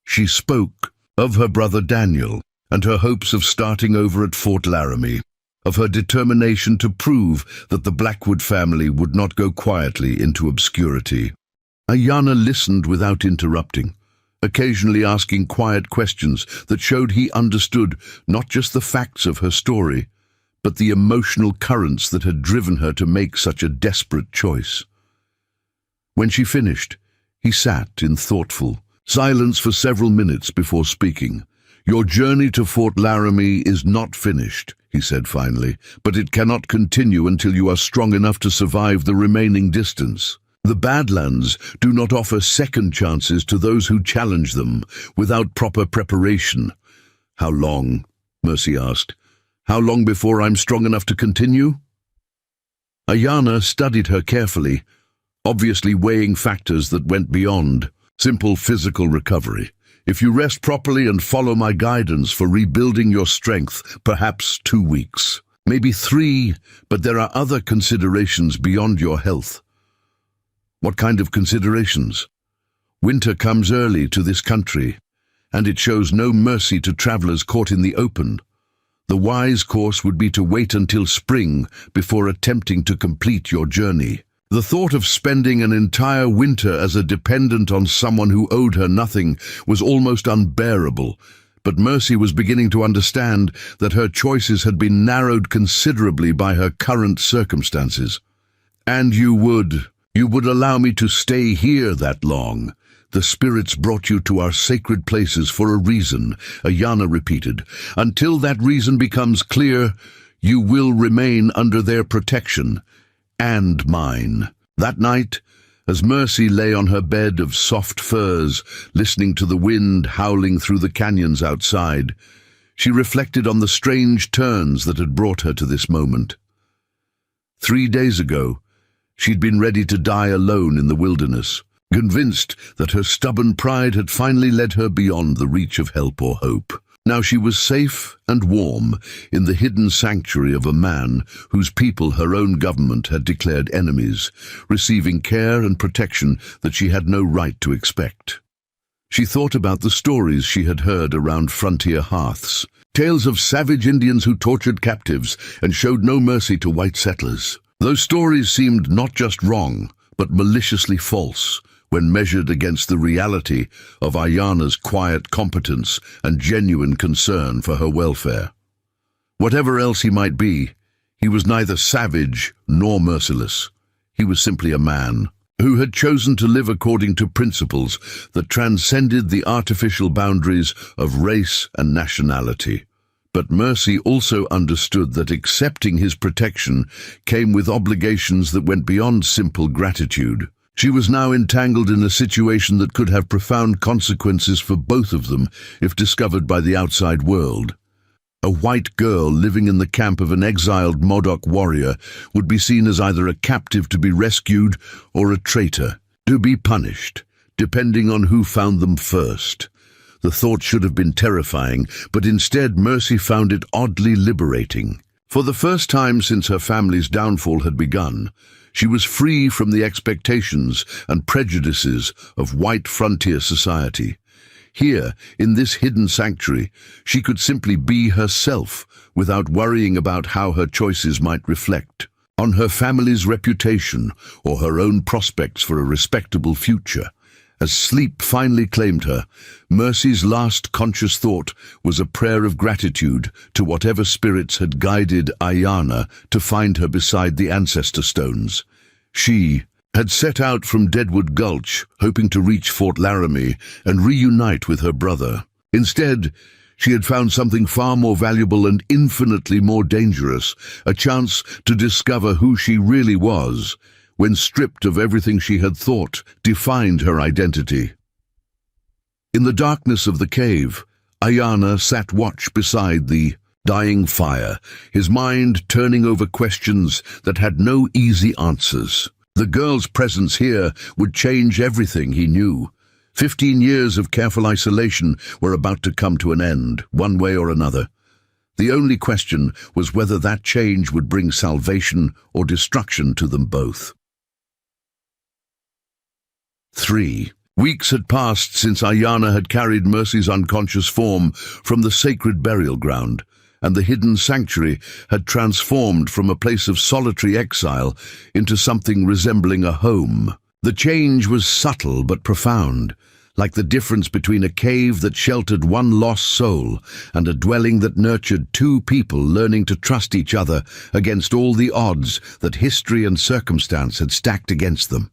She spoke of her brother Daniel and her hopes of starting over at Fort Laramie, of her determination to prove that the Blackwood family would not go quietly into obscurity. Ayana listened without interrupting, occasionally asking quiet questions that showed he understood not just the facts of her story, but the emotional currents that had driven her to make such a desperate choice. When she finished, he sat in thoughtful silence for several minutes before speaking. "Your journey to Fort Laramie is not finished," he said finally, "but it cannot continue until you are strong enough to survive the remaining distance. The Badlands do not offer second chances to those who challenge them without proper preparation." "How long?" Mercy asked. "How long before I'm strong enough to continue?" Ayana studied her carefully, obviously weighing factors that went beyond simple physical recovery. "If you rest properly and follow my guidance for rebuilding your strength, perhaps 2 weeks. Maybe 3, but there are other considerations beyond your health." "What kind of considerations?" "Winter comes early to this country, and it shows no mercy to travelers caught in the open. The wise course would be to wait until spring before attempting to complete your journey." The thought of spending an entire winter as a dependent on someone who owed her nothing was almost unbearable, but Mercy was beginning to understand that her choices had been narrowed considerably by her current circumstances. "And you would allow me to stay here that long? The spirits brought you to our sacred places for a reason," Ayana repeated. "Until that reason becomes clear, you will remain under their protection. And mine." That night, as Mercy lay on her bed of soft furs, listening to the wind howling through the canyons outside, she reflected on the strange turns that had brought her to this moment. 3 days ago, she'd been ready to die alone in the wilderness, convinced that her stubborn pride had finally led her beyond the reach of help or hope. Now she was safe and warm in the hidden sanctuary of a man whose people her own government had declared enemies, receiving care and protection that she had no right to expect. She thought about the stories she had heard around frontier hearths, tales of savage Indians who tortured captives and showed no mercy to white settlers. Those stories seemed not just wrong, but maliciously false, when measured against the reality of Ayana's quiet competence and genuine concern for her welfare. Whatever else he might be, he was neither savage nor merciless. He was simply a man who had chosen to live according to principles that transcended the artificial boundaries of race and nationality. But Mercy also understood that accepting his protection came with obligations that went beyond simple gratitude. She was now entangled in a situation that could have profound consequences for both of them if discovered by the outside world. A white girl living in the camp of an exiled Modoc warrior would be seen as either a captive to be rescued or a traitor, to be punished, depending on who found them first. The thought should have been terrifying, but instead Mercy found it oddly liberating. For the first time since her family's downfall had begun, she was free from the expectations and prejudices of white frontier society. Here, in this hidden sanctuary, she could simply be herself without worrying about how her choices might reflect on her family's reputation or her own prospects for a respectable future. As sleep finally claimed her, Mercy's last conscious thought was a prayer of gratitude to whatever spirits had guided Ayana to find her beside the ancestor stones. She had set out from Deadwood Gulch, hoping to reach Fort Laramie and reunite with her brother. Instead, she had found something far more valuable and infinitely more dangerous, a chance to discover who she really was, when stripped of everything she had thought defined her identity. In the darkness of the cave, Ayana sat watch beside the dying fire, his mind turning over questions that had no easy answers. The girl's presence here would change everything he knew. 15 years of careful isolation were about to come to an end, one way or another. The only question was whether that change would bring salvation or destruction to them both. 3. Weeks had passed since Ayana had carried Mercy's unconscious form from the sacred burial ground, and the hidden sanctuary had transformed from a place of solitary exile into something resembling a home. The change was subtle but profound, like the difference between a cave that sheltered one lost soul and a dwelling that nurtured two people learning to trust each other against all the odds that history and circumstance had stacked against them.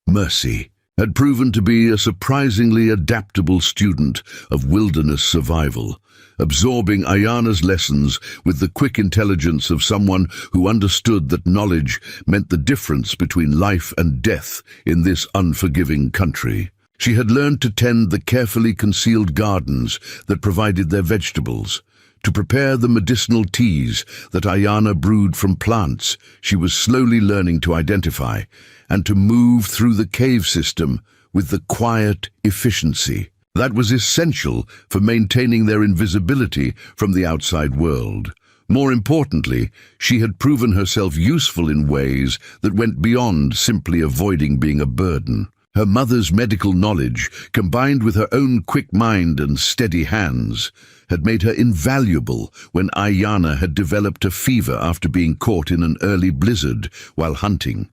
Mercy, had proven to be a surprisingly adaptable student of wilderness survival, absorbing Ayana's lessons with the quick intelligence of someone who understood that knowledge meant the difference between life and death in this unforgiving country. She had learned to tend the carefully concealed gardens that provided their vegetables, to prepare the medicinal teas that Ayana brewed from plants she was slowly learning to identify, and to move through the cave system with the quiet efficiency that was essential for maintaining their invisibility from the outside world. More importantly, she had proven herself useful in ways that went beyond simply avoiding being a burden. Her mother's medical knowledge, combined with her own quick mind and steady hands, had made her invaluable when Ayana had developed a fever after being caught in an early blizzard while hunting.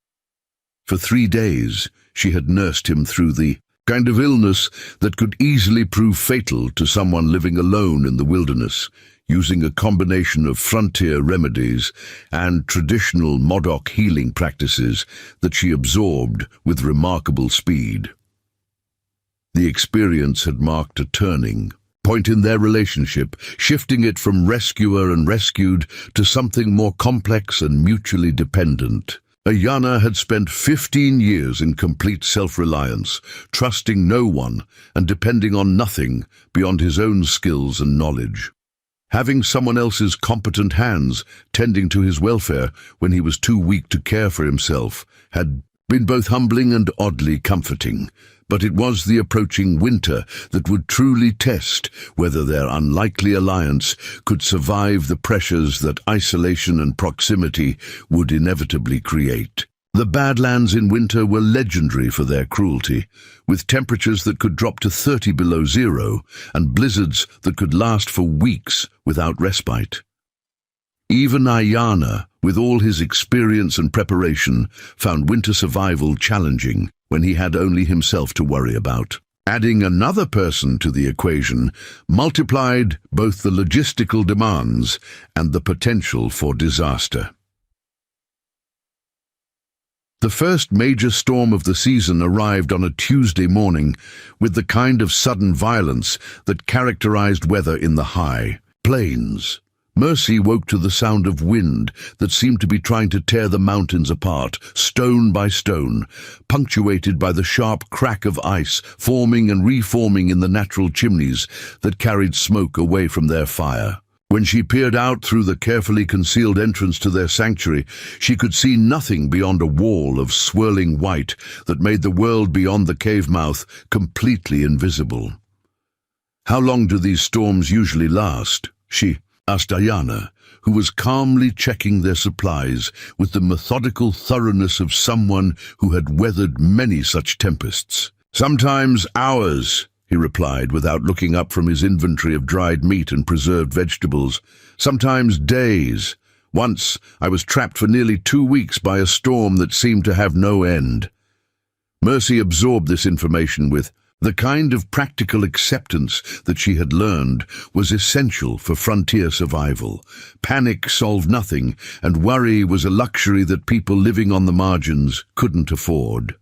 For 3 days, she had nursed him through the kind of illness that could easily prove fatal to someone living alone in the wilderness, using a combination of frontier remedies and traditional Modoc healing practices that she absorbed with remarkable speed. The experience had marked a turning point in their relationship, shifting it from rescuer and rescued to something more complex and mutually dependent. Ayana had spent 15 years in complete self-reliance, trusting no one and depending on nothing beyond his own skills and knowledge. Having someone else's competent hands tending to his welfare when he was too weak to care for himself had been both humbling and oddly comforting. But it was the approaching winter that would truly test whether their unlikely alliance could survive the pressures that isolation and proximity would inevitably create. The Badlands in winter were legendary for their cruelty, with temperatures that could drop to 30 below zero and blizzards that could last for weeks without respite. Even Ayana, with all his experience and preparation, found winter survival challenging when he had only himself to worry about. Adding another person to the equation multiplied both the logistical demands and the potential for disaster. The first major storm of the season arrived on a Tuesday morning with the kind of sudden violence that characterized weather in the high plains. Mercy woke to the sound of wind that seemed to be trying to tear the mountains apart, stone by stone, punctuated by the sharp crack of ice forming and reforming in the natural chimneys that carried smoke away from their fire. When she peered out through the carefully concealed entrance to their sanctuary, she could see nothing beyond a wall of swirling white that made the world beyond the cave mouth completely invisible. "How long do these storms usually last?" she asked Ayana, who was calmly checking their supplies with the methodical thoroughness of someone who had weathered many such tempests. "Sometimes hours," he replied without looking up from his inventory of dried meat and preserved vegetables. "Sometimes days. Once I was trapped for nearly 2 weeks by a storm that seemed to have no end." Mercy absorbed this information with the kind of practical acceptance that she had learned was essential for frontier survival. Panic solved nothing, and worry was a luxury that people living on the margins couldn't afford.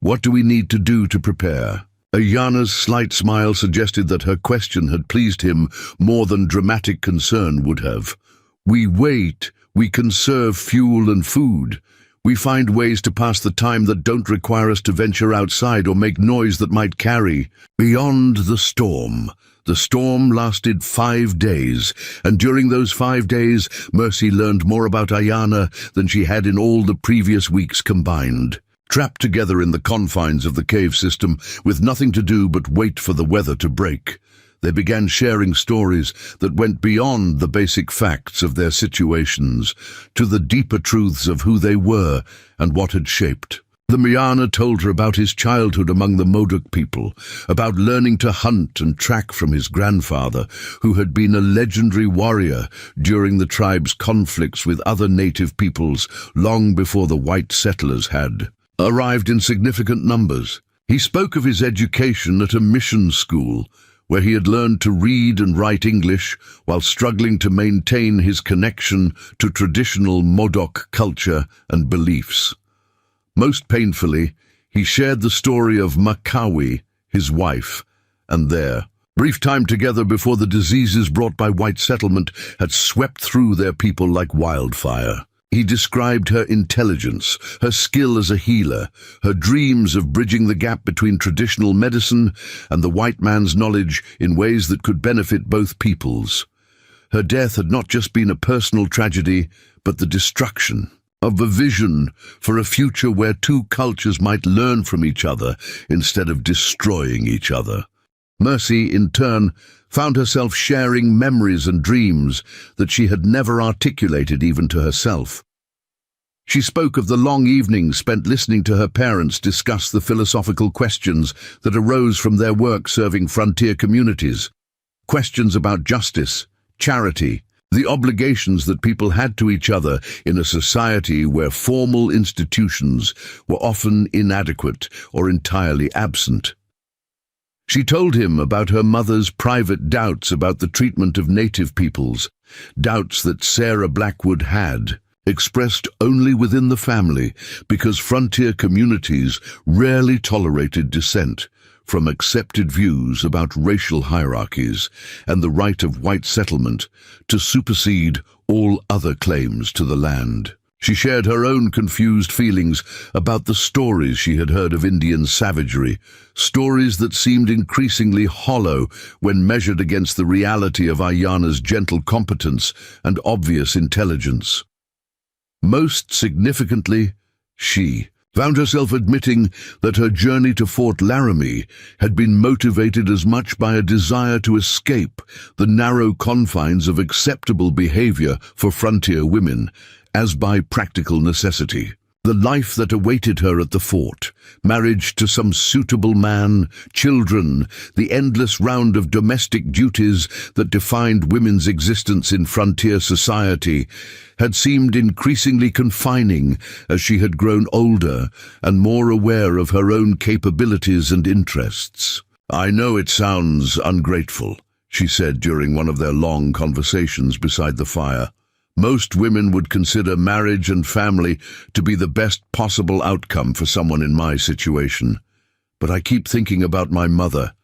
"What do we need to do to prepare?" Ayana's slight smile suggested that her question had pleased him more than dramatic concern would have. "We wait. We conserve fuel and food. We find ways to pass the time that don't require us to venture outside or make noise that might carry." Beyond the storm. The storm lasted 5 days, and during those 5 days, Mercy learned more about Ayana than she had in all the previous weeks combined. Trapped together in the confines of the cave system, with nothing to do but wait for the weather to break, they began sharing stories that went beyond the basic facts of their situations to the deeper truths of who they were and what had shaped. The Miana told her about his childhood among the Modoc people, about learning to hunt and track from his grandfather, who had been a legendary warrior during the tribe's conflicts with other native peoples long before the white settlers had arrived in significant numbers. He spoke of his education at a mission school, where he had learned to read and write English while struggling to maintain his connection to traditional Modoc culture and beliefs. Most painfully, He shared the story of Makawi, his wife, and their brief time together before the diseases brought by white settlement had swept through their people like wildfire. He described her intelligence, her skill as a healer, her dreams of bridging the gap between traditional medicine and the white man's knowledge in ways that could benefit both peoples. Her death had not just been a personal tragedy, but the destruction of a vision for a future where two cultures might learn from each other instead of destroying each other. Mercy, in turn, found herself sharing memories and dreams that she had never articulated even to herself. She spoke of the long evenings spent listening to her parents discuss the philosophical questions that arose from their work serving frontier communities. Questions about justice, charity, the obligations that people had to each other in a society where formal institutions were often inadequate or entirely absent. She told him about her mother's private doubts about the treatment of native peoples, doubts that Sarah Blackwood had, expressed only within the family because frontier communities rarely tolerated dissent from accepted views about racial hierarchies and the right of white settlement to supersede all other claims to the land. She shared her own confused feelings about the stories she had heard of Indian savagery, stories that seemed increasingly hollow when measured against the reality of Ayana's gentle competence and obvious intelligence. Most significantly, she found herself admitting that her journey to Fort Laramie had been motivated as much by a desire to escape the narrow confines of acceptable behavior for frontier women as by practical necessity. The life that awaited her at the fort, marriage to some suitable man, children, the endless round of domestic duties that defined women's existence in frontier society, had seemed increasingly confining as she had grown older and more aware of her own capabilities and interests. "I know it sounds ungrateful," she said during one of their long conversations beside the fire. "Most women would consider marriage and family to be the best possible outcome for someone in my situation. But I keep thinking about my mother.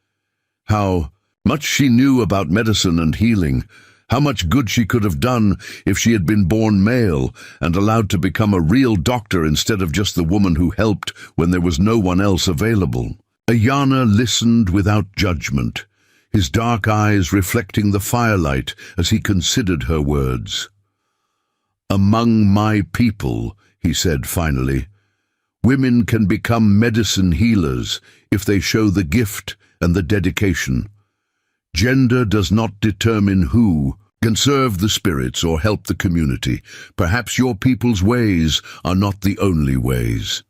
How much she knew about medicine and healing, how much good she could have done if she had been born male and allowed to become a real doctor instead of just the woman who helped when there was no one else available." Ayana listened without judgment, his dark eyes reflecting the firelight as he considered her words. "Among my people," he said finally, "women can become medicine healers if they show the gift and the dedication. Gender does not determine who can serve the spirits or help the community. Perhaps your people's ways are not the only ways."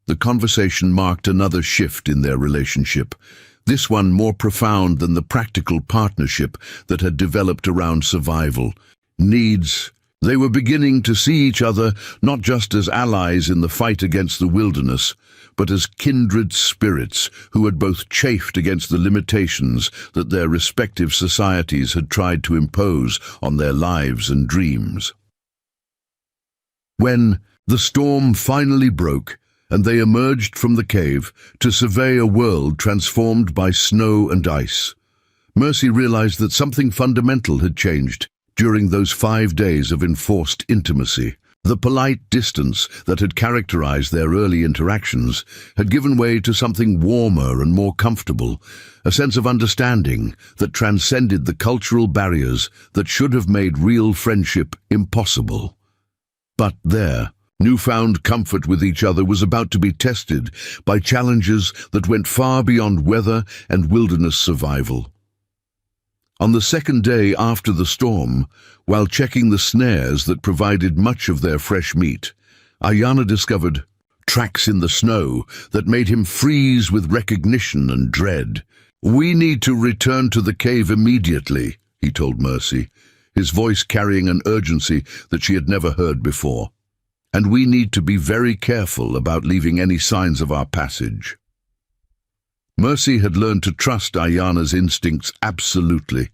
The conversation marked another shift in their relationship, this one more profound than the practical partnership that had developed around survival needs. They were beginning to see each other not just as allies in the fight against the wilderness, but as kindred spirits who had both chafed against the limitations that their respective societies had tried to impose on their lives and dreams. When the storm finally broke and they emerged from the cave to survey a world transformed by snow and ice, Mercy realized that something fundamental had changed during those 5 days of enforced intimacy. The polite distance that had characterized their early interactions had given way to something warmer and more comfortable, a sense of understanding that transcended the cultural barriers that should have made real friendship impossible. But their newfound comfort with each other was about to be tested by challenges that went far beyond weather and wilderness survival. On the second day after the storm, while checking the snares that provided much of their fresh meat, Ayana discovered tracks in the snow that made him freeze with recognition and dread. "We need to return to the cave immediately," he told Mercy, his voice carrying an urgency that she had never heard before. "And we need to be very careful about leaving any signs of our passage." Mercy had learned to trust Ayana's instincts absolutely,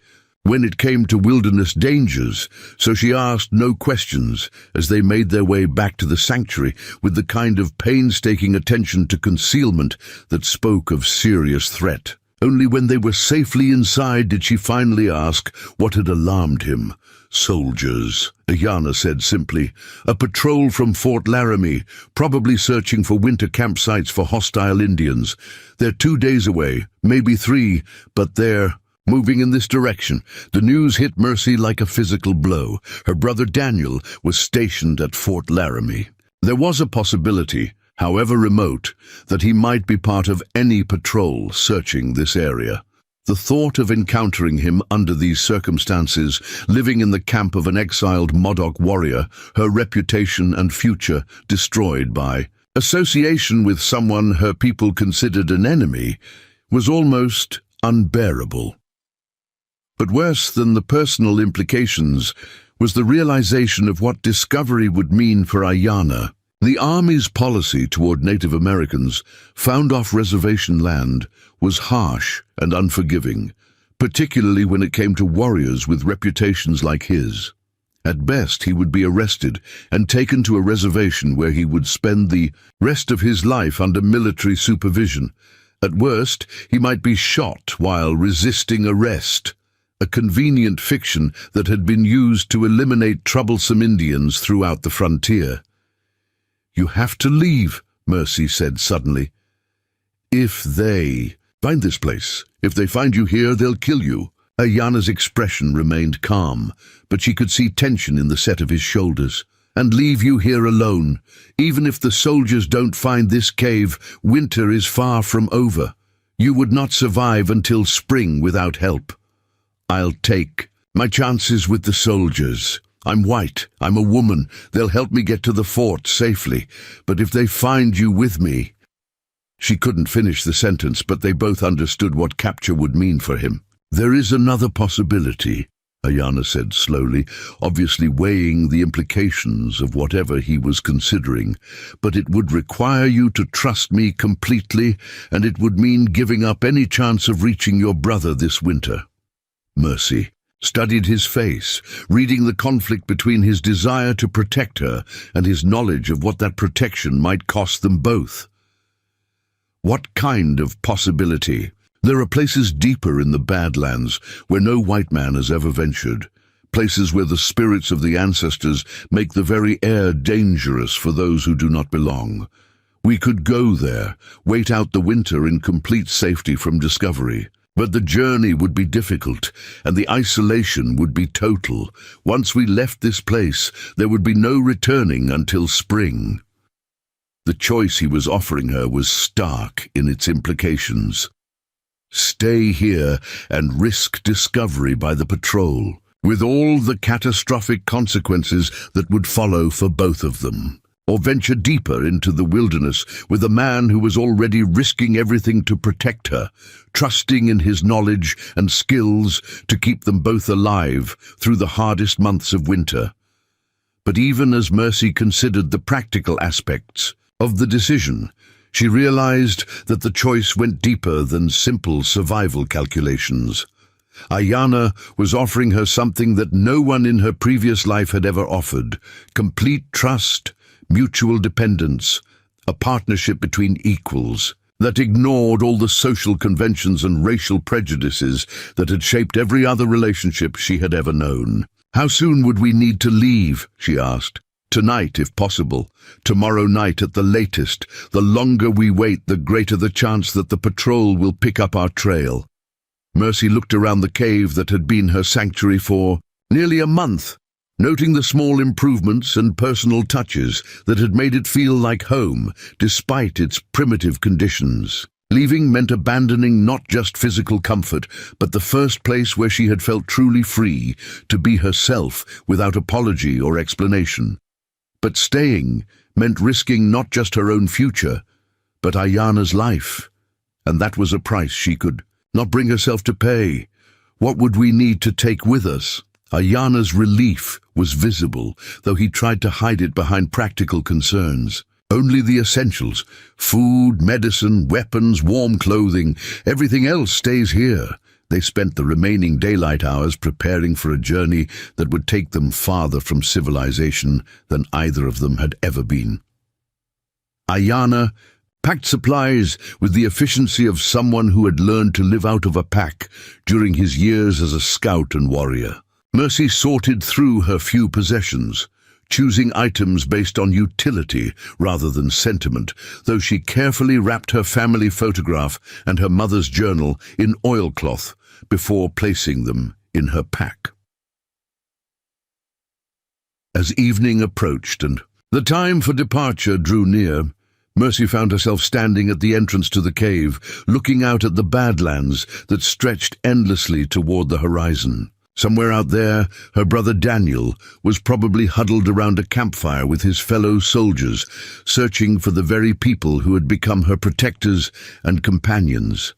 when it came to wilderness dangers, so she asked no questions as they made their way back to the sanctuary with the kind of painstaking attention to concealment that spoke of serious threat. Only when they were safely inside did she finally ask what had alarmed him. "Soldiers," Ayana said simply. "A patrol from Fort Laramie, probably searching for winter campsites for hostile Indians. They're 2 days away, maybe 3, but they're moving in this direction." The news hit Mercy like a physical blow. Her brother Daniel was stationed at Fort Laramie. There was a possibility, however remote, that he might be part of any patrol searching this area. The thought of encountering him under these circumstances, living in the camp of an exiled Modoc warrior, her reputation and future destroyed by association with someone her people considered an enemy, was almost unbearable. But worse than the personal implications was the realization of what discovery would mean for Ayana. The Army's policy toward Native Americans found off reservation land was harsh and unforgiving, particularly when it came to warriors with reputations like his. At best, he would be arrested and taken to a reservation where he would spend the rest of his life under military supervision. At worst, he might be shot while resisting arrest, a convenient fiction that had been used to eliminate troublesome Indians throughout the frontier. "You have to leave," Mercy said suddenly. "If they find this place, if they find you here, they'll kill you." Ayana's expression remained calm, but she could see tension in the set of his shoulders. "And leave you here alone. Even if the soldiers don't find this cave, winter is far from over. You would not survive until spring without help. I'll take my chances with the soldiers. I'm white, I'm a woman, they'll help me get to the fort safely. But if they find you with me—" She couldn't finish the sentence, but they both understood what capture would mean for him. "There is another possibility," Ayana said slowly, obviously weighing the implications of whatever he was considering. "But it would require you to trust me completely, and it would mean giving up any chance of reaching your brother this winter." Mercy studied his face, reading the conflict between his desire to protect her and his knowledge of what that protection might cost them both. "What kind of possibility?" "There are places deeper in the Badlands where no white man has ever ventured, places where the spirits of the ancestors make the very air dangerous for those who do not belong. We could go there, wait out the winter in complete safety from discovery. But the journey would be difficult, and the isolation would be total. Once we left this place, there would be no returning until spring." The choice he was offering her was stark in its implications. Stay here and risk discovery by the patrol, with all the catastrophic consequences that would follow for both of them. Or venture deeper into the wilderness with a man who was already risking everything to protect her, trusting in his knowledge and skills to keep them both alive through the hardest months of winter. But even as Mercy considered the practical aspects of the decision, she realized that the choice went deeper than simple survival calculations. Ayana was offering her something that no one in her previous life had ever offered: complete trust, mutual dependence, a partnership between equals that ignored all the social conventions and racial prejudices that had shaped every other relationship she had ever known. "How soon would we need to leave?" she asked. "Tonight, if possible. Tomorrow night at the latest. The longer we wait, the greater the chance that the patrol will pick up our trail." Mercy looked around the cave that had been her sanctuary for nearly a month, noting the small improvements and personal touches that had made it feel like home, despite its primitive conditions. Leaving meant abandoning not just physical comfort, but the first place where she had felt truly free to be herself without apology or explanation. But staying meant risking not just her own future, but Ayana's life. And that was a price she could not bring herself to pay. What would we need to take with us? Ayana's relief was visible, though he tried to hide it behind practical concerns. Only the essentials: food, medicine, weapons, warm clothing. Everything else stays here. They spent the remaining daylight hours preparing for a journey that would take them farther from civilization than either of them had ever been. Ayana packed supplies with the efficiency of someone who had learned to live out of a pack during his years as a scout and warrior. Mercy sorted through her few possessions, choosing items based on utility rather than sentiment, though she carefully wrapped her family photograph and her mother's journal in oilcloth before placing them in her pack. As evening approached and the time for departure drew near, Mercy found herself standing at the entrance to the cave, looking out at the Badlands that stretched endlessly toward the horizon. Somewhere out there, her brother Daniel was probably huddled around a campfire with his fellow soldiers, searching for the very people who had become her protectors and companions.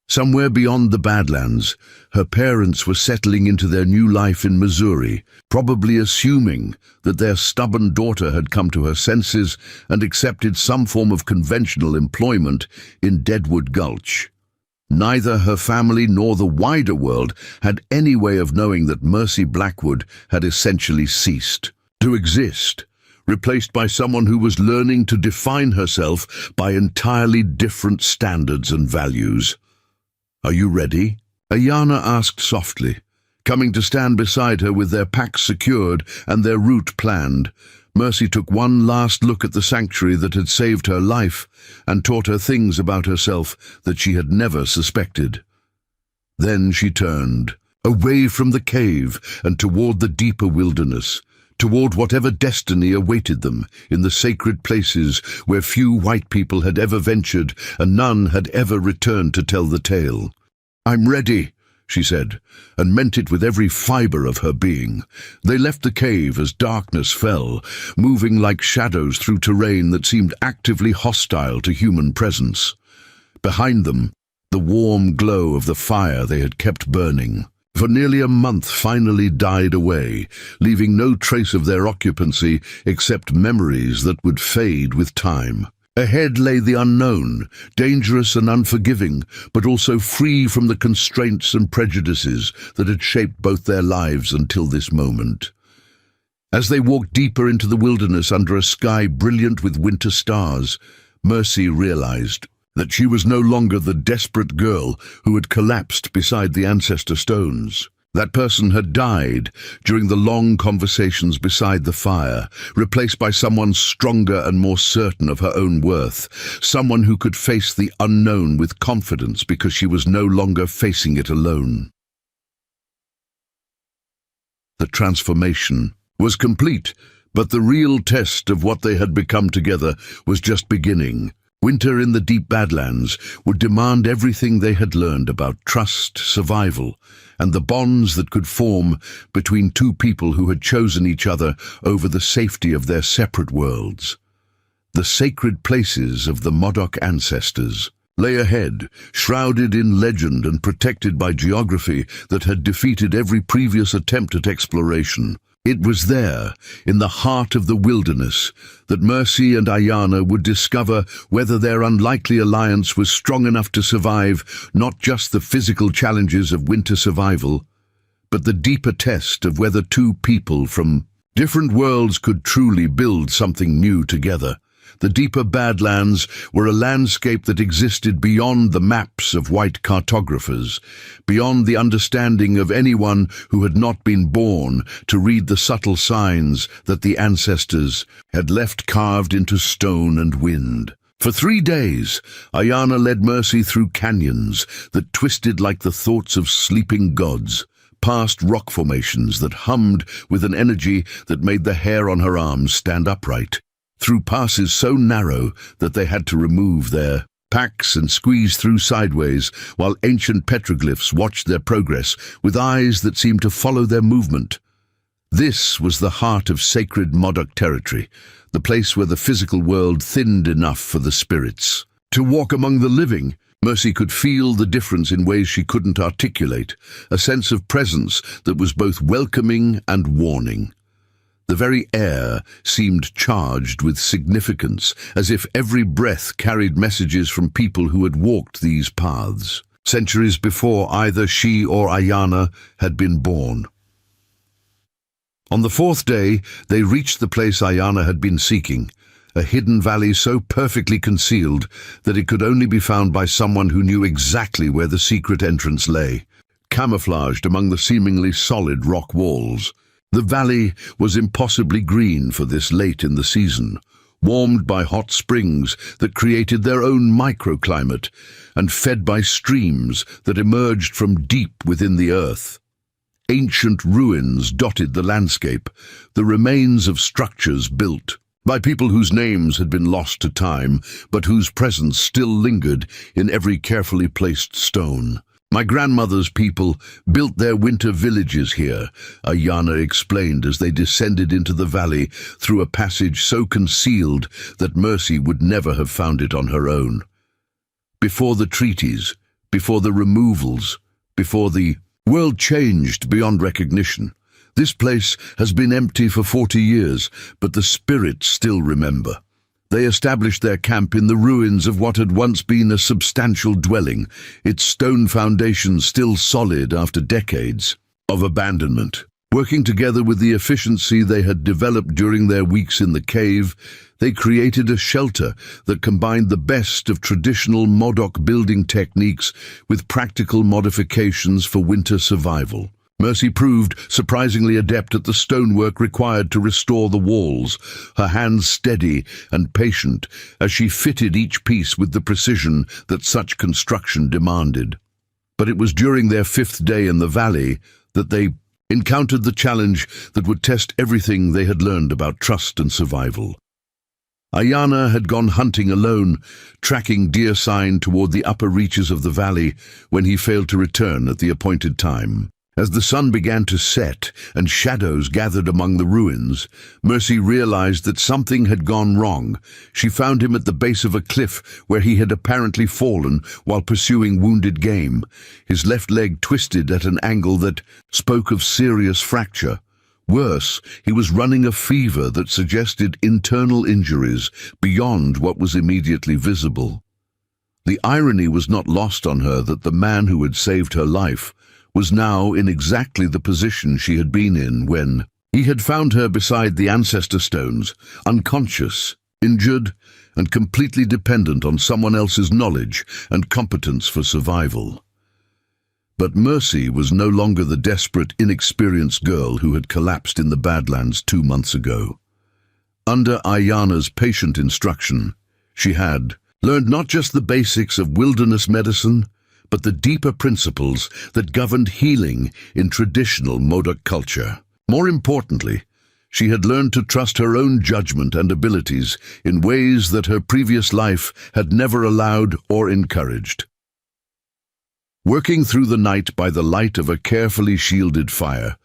Somewhere beyond the Badlands, her parents were settling into their new life in Missouri, probably assuming that their stubborn daughter had come to her senses and accepted some form of conventional employment in Deadwood Gulch. Neither her family nor the wider world had any way of knowing that Mercy Blackwood had essentially ceased to exist, replaced by someone who was learning to define herself by entirely different standards and values. "Are you ready?" Ayana asked softly, coming to stand beside her with their packs secured and their route planned. Mercy took one last look at the sanctuary that had saved her life and taught her things about herself that she had never suspected. Then she turned, away from the cave and toward the deeper wilderness, toward whatever destiny awaited them in the sacred places where few white people had ever ventured and none had ever returned to tell the tale. "I'm ready," she said, and meant it with every fiber of her being. They left the cave as darkness fell, moving like shadows through terrain that seemed actively hostile to human presence. Behind them, the warm glow of the fire they had kept burning for nearly a month finally died away, leaving no trace of their occupancy except memories that would fade with time. Ahead lay the unknown, dangerous and unforgiving, but also free from the constraints and prejudices that had shaped both their lives until this moment. As they walked deeper into the wilderness under a sky brilliant with winter stars, Mercy realized that she was no longer the desperate girl who had collapsed beside the ancestor stones. That person had died during the long conversations beside the fire, replaced by someone stronger and more certain of her own worth, someone who could face the unknown with confidence because she was no longer facing it alone. The transformation was complete, but the real test of what they had become together was just beginning. Winter in the deep Badlands would demand everything they had learned about trust, survival, and the bonds that could form between two people who had chosen each other over the safety of their separate worlds. The sacred places of the Modoc ancestors lay ahead, shrouded in legend and protected by geography that had defeated every previous attempt at exploration. It was there, in the heart of the wilderness, that Mercy and Ayana would discover whether their unlikely alliance was strong enough to survive not just the physical challenges of winter survival, but the deeper test of whether two people from different worlds could truly build something new together. The deeper Badlands were a landscape that existed beyond the maps of white cartographers, beyond the understanding of anyone who had not been born to read the subtle signs that the ancestors had left carved into stone and wind. For 3 days, Ayana led Mercy through canyons that twisted like the thoughts of sleeping gods, past rock formations that hummed with an energy that made the hair on her arms stand upright, through passes so narrow that they had to remove their packs and squeeze through sideways, while ancient petroglyphs watched their progress with eyes that seemed to follow their movement. This was the heart of sacred Modoc territory, the place where the physical world thinned enough for the spirits. To walk among the living, Mercy could feel the difference in ways she couldn't articulate, a sense of presence that was both welcoming and warning. The very air seemed charged with significance, as if every breath carried messages from people who had walked these paths. centuries before either she or Ayana had been born. On the fourth day, they reached the place Ayana had been seeking, a hidden valley so perfectly concealed that it could only be found by someone who knew exactly where the secret entrance lay, camouflaged among the seemingly solid rock walls. The valley was impossibly green for this late in the season, warmed by hot springs that created their own microclimate and fed by streams that emerged from deep within the earth. Ancient ruins dotted the landscape, the remains of structures built by people whose names had been lost to time, but whose presence still lingered in every carefully placed stone. My grandmother's people built their winter villages here, Ayana explained as they descended into the valley through a passage so concealed that Mercy would never have found it on her own. Before the treaties, before the removals, before the world changed beyond recognition. This place has been empty for 40 years, but the spirits still remember. They established their camp in the ruins of what had once been a substantial dwelling, its stone foundations still solid after decades of abandonment. Working together with the efficiency they had developed during their weeks in the cave, they created a shelter that combined the best of traditional Modoc building techniques with practical modifications for winter survival. Mercy proved surprisingly adept at the stonework required to restore the walls, her hands steady and patient as she fitted each piece with the precision that such construction demanded. But it was during their 5th day in the valley that they encountered the challenge that would test everything they had learned about trust and survival. Ayana had gone hunting alone, tracking deer sign toward the upper reaches of the valley when he failed to return at the appointed time. As the sun began to set and shadows gathered among the ruins, Mercy realized that something had gone wrong. She found him at the base of a cliff where he had apparently fallen while pursuing wounded game, his left leg twisted at an angle that spoke of serious fracture. Worse, he was running a fever that suggested internal injuries beyond what was immediately visible. The irony was not lost on her that the man who had saved her life was now in exactly the position she had been in when he had found her beside the ancestor stones, unconscious, injured, and completely dependent on someone else's knowledge and competence for survival. But Mercy was no longer the desperate, inexperienced girl who had collapsed in the Badlands 2 months ago. Under Ayana's patient instruction, she had learned not just the basics of wilderness medicine, but the deeper principles that governed healing in traditional Modoc culture. More importantly, she had learned to trust her own judgment and abilities in ways that her previous life had never allowed or encouraged. Working through the night by the light of a carefully shielded fire,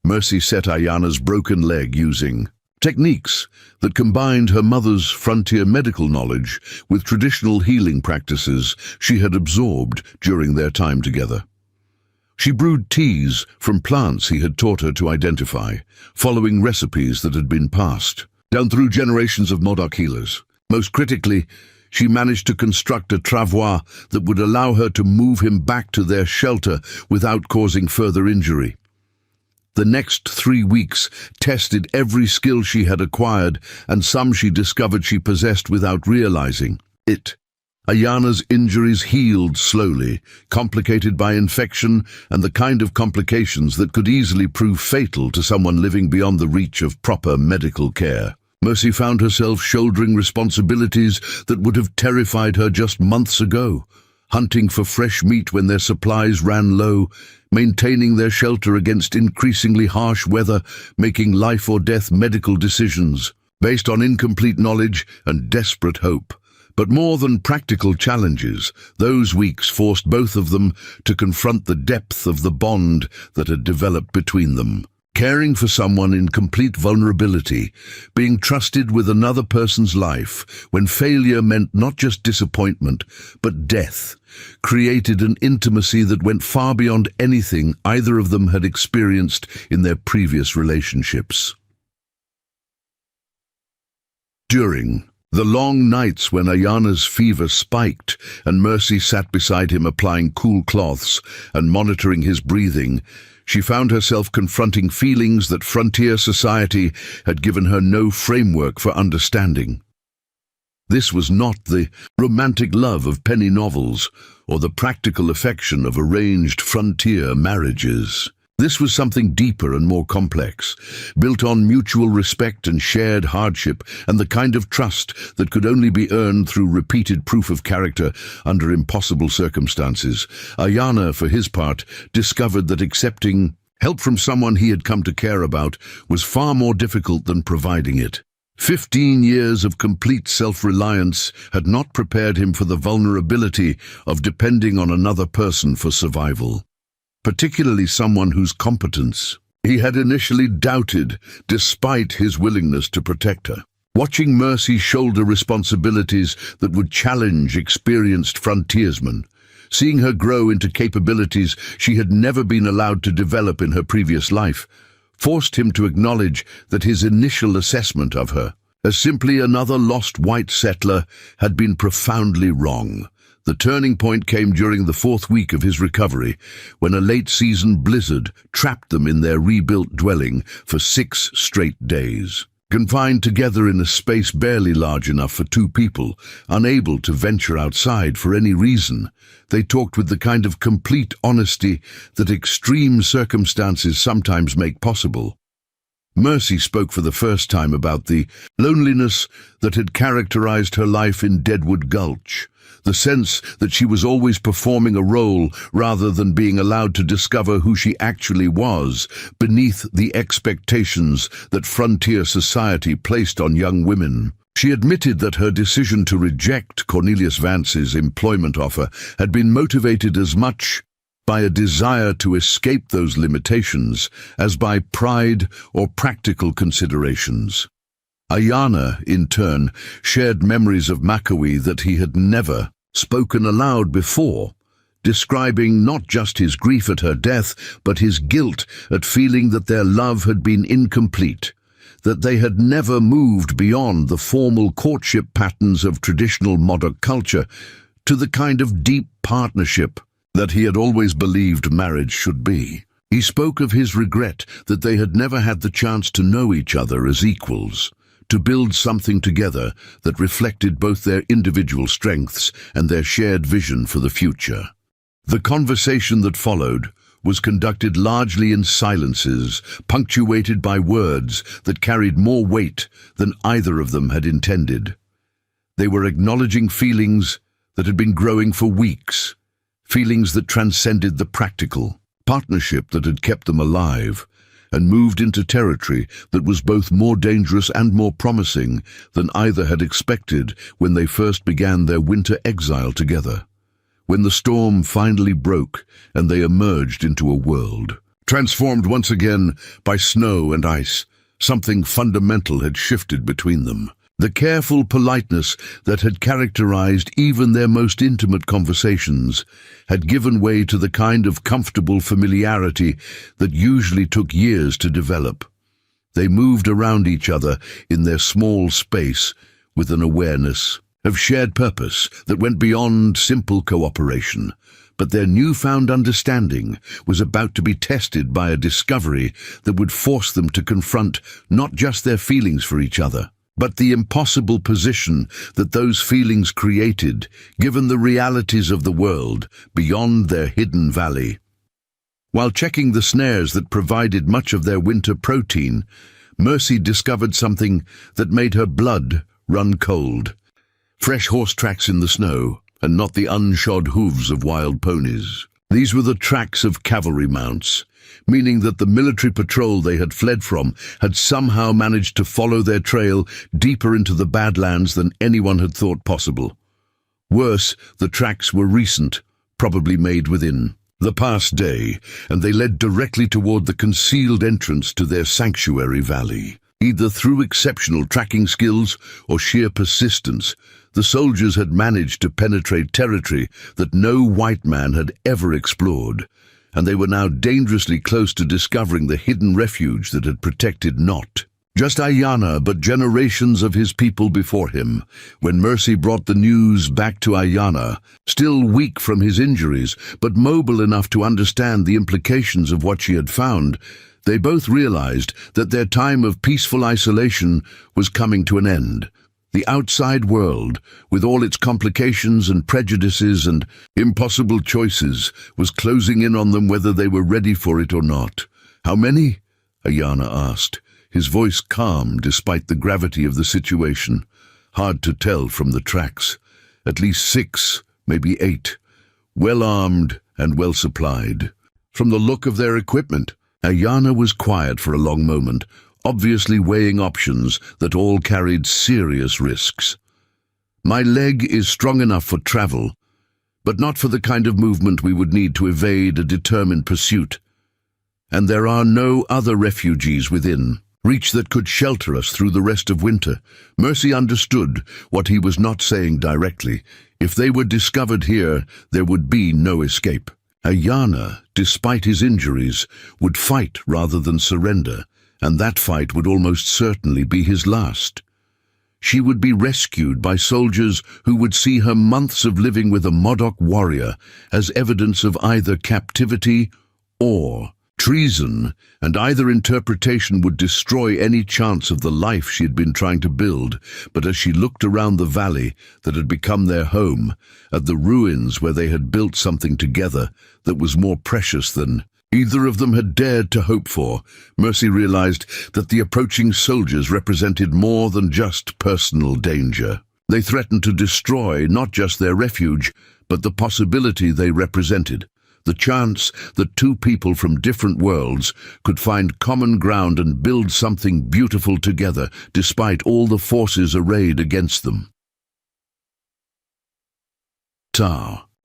Mercy set Ayana's broken leg using techniques that combined her mother's frontier medical knowledge with traditional healing practices she had absorbed during their time together. She brewed teas from plants he had taught her to identify, following recipes that had been passed down through generations of Modoc healers. Most critically, she managed to construct a travois that would allow her to move him back to their shelter without causing further injury. The next 3 weeks tested every skill she had acquired, and some she discovered she possessed without realizing it. Ayana's injuries healed slowly, complicated by infection and the kind of complications that could easily prove fatal to someone living beyond the reach of proper medical care. Mercy found herself shouldering responsibilities that would have terrified her just months ago, hunting for fresh meat when their supplies ran low, maintaining their shelter against increasingly harsh weather, making life-or-death medical decisions based on incomplete knowledge and desperate hope. But more than practical challenges, those weeks forced both of them to confront the depth of the bond that had developed between them. Caring for someone in complete vulnerability, being trusted with another person's life when failure meant not just disappointment, but death, created an intimacy that went far beyond anything either of them had experienced in their previous relationships. During The long nights when Ayana's fever spiked and Mercy sat beside him applying cool cloths and monitoring his breathing, she found herself confronting feelings that frontier society had given her no framework for understanding. This was not the romantic love of penny novels or the practical affection of arranged frontier marriages. This was something deeper and more complex, built on mutual respect and shared hardship, and the kind of trust that could only be earned through repeated proof of character under impossible circumstances. Ayana, for his part, discovered that accepting help from someone he had come to care about was far more difficult than providing it. 15 years of complete self-reliance had not prepared him for the vulnerability of depending on another person for survival, particularly someone whose competence he had initially doubted despite his willingness to protect her. Watching Mercy shoulder responsibilities that would challenge experienced frontiersmen, seeing her grow into capabilities she had never been allowed to develop in her previous life, forced him to acknowledge that his initial assessment of her as simply another lost white settler had been profoundly wrong. The turning point came during the 4th week of his recovery, when a late-season blizzard trapped them in their rebuilt dwelling for 6 straight days. Confined together in a space barely large enough for 2 people, unable to venture outside for any reason, they talked with the kind of complete honesty that extreme circumstances sometimes make possible. Mercy spoke for the first time about the loneliness that had characterized her life in Deadwood Gulch, the sense that she was always performing a role rather than being allowed to discover who she actually was beneath the expectations that frontier society placed on young women. She admitted that her decision to reject Cornelius Vance's employment offer had been motivated as much by a desire to escape those limitations as by pride or practical considerations. Ayana, in turn, shared memories of Macaulay that he had never spoken aloud before, describing not just his grief at her death, but his guilt at feeling that their love had been incomplete, that they had never moved beyond the formal courtship patterns of traditional Modoc culture to the kind of deep partnership that he had always believed marriage should be. He spoke of his regret that they had never had the chance to know each other as equals, to build something together that reflected both their individual strengths and their shared vision for the future. The conversation that followed was conducted largely in silences, punctuated by words that carried more weight than either of them had intended. They were acknowledging feelings that had been growing for weeks, feelings that transcended the practical, partnership that had kept them alive, and moved into territory that was both more dangerous and more promising than either had expected when they first began their winter exile together. When the storm finally broke and they emerged into a world transformed once again by snow and ice, something fundamental had shifted between them. The careful politeness that had characterized even their most intimate conversations had given way to the kind of comfortable familiarity that usually took years to develop. They moved around each other in their small space with an awareness of shared purpose that went beyond simple cooperation. But their newfound understanding was about to be tested by a discovery that would force them to confront not just their feelings for each other, but the impossible position that those feelings created, given the realities of the world beyond their hidden valley. While checking the snares that provided much of their winter protein, Mercy discovered something that made her blood run cold. Fresh horse tracks in the snow, and not the unshod hooves of wild ponies. These were the tracks of cavalry mounts, meaning that the military patrol they had fled from had somehow managed to follow their trail deeper into the Badlands than anyone had thought possible. Worse, the tracks were recent, probably made within the past day, and they led directly toward the concealed entrance to their sanctuary valley. Either through exceptional tracking skills or sheer persistence, the soldiers had managed to penetrate territory that no white man had ever explored, and they were now dangerously close to discovering the hidden refuge that had protected not Just Ayana, but generations of his people before him. When Mercy brought the news back to Ayana, still weak from his injuries, but mobile enough to understand the implications of what she had found, they both realized that their time of peaceful isolation was coming to an end. The outside world, with all its complications and prejudices and impossible choices, was closing in on them whether they were ready for it or not. "How many?" Ayana asked, his voice calm despite the gravity of the situation. "Hard to tell from the tracks. At least 6, maybe 8. Well armed and well supplied. From the look of their equipment." Ayana was quiet for a long moment, obviously weighing options that all carried serious risks. "My leg is strong enough for travel, but not for the kind of movement we would need to evade a determined pursuit. And there are no other refugees within reach that could shelter us through the rest of winter." Mercy understood what he was not saying directly. If they were discovered here, there would be no escape. Ayana, despite his injuries, would fight rather than surrender, and that fight would almost certainly be his last. She would be rescued by soldiers who would see her months of living with a Modoc warrior as evidence of either captivity or treason, and either interpretation would destroy any chance of the life she had been trying to build. But as she looked around the valley that had become their home, at the ruins where they had built something together that was more precious than either of them had dared to hope for, Mercy realized that the approaching soldiers represented more than just personal danger. They threatened to destroy not just their refuge, but the possibility they represented. The chance that two people from different worlds could find common ground and build something beautiful together, despite all the forces arrayed against them.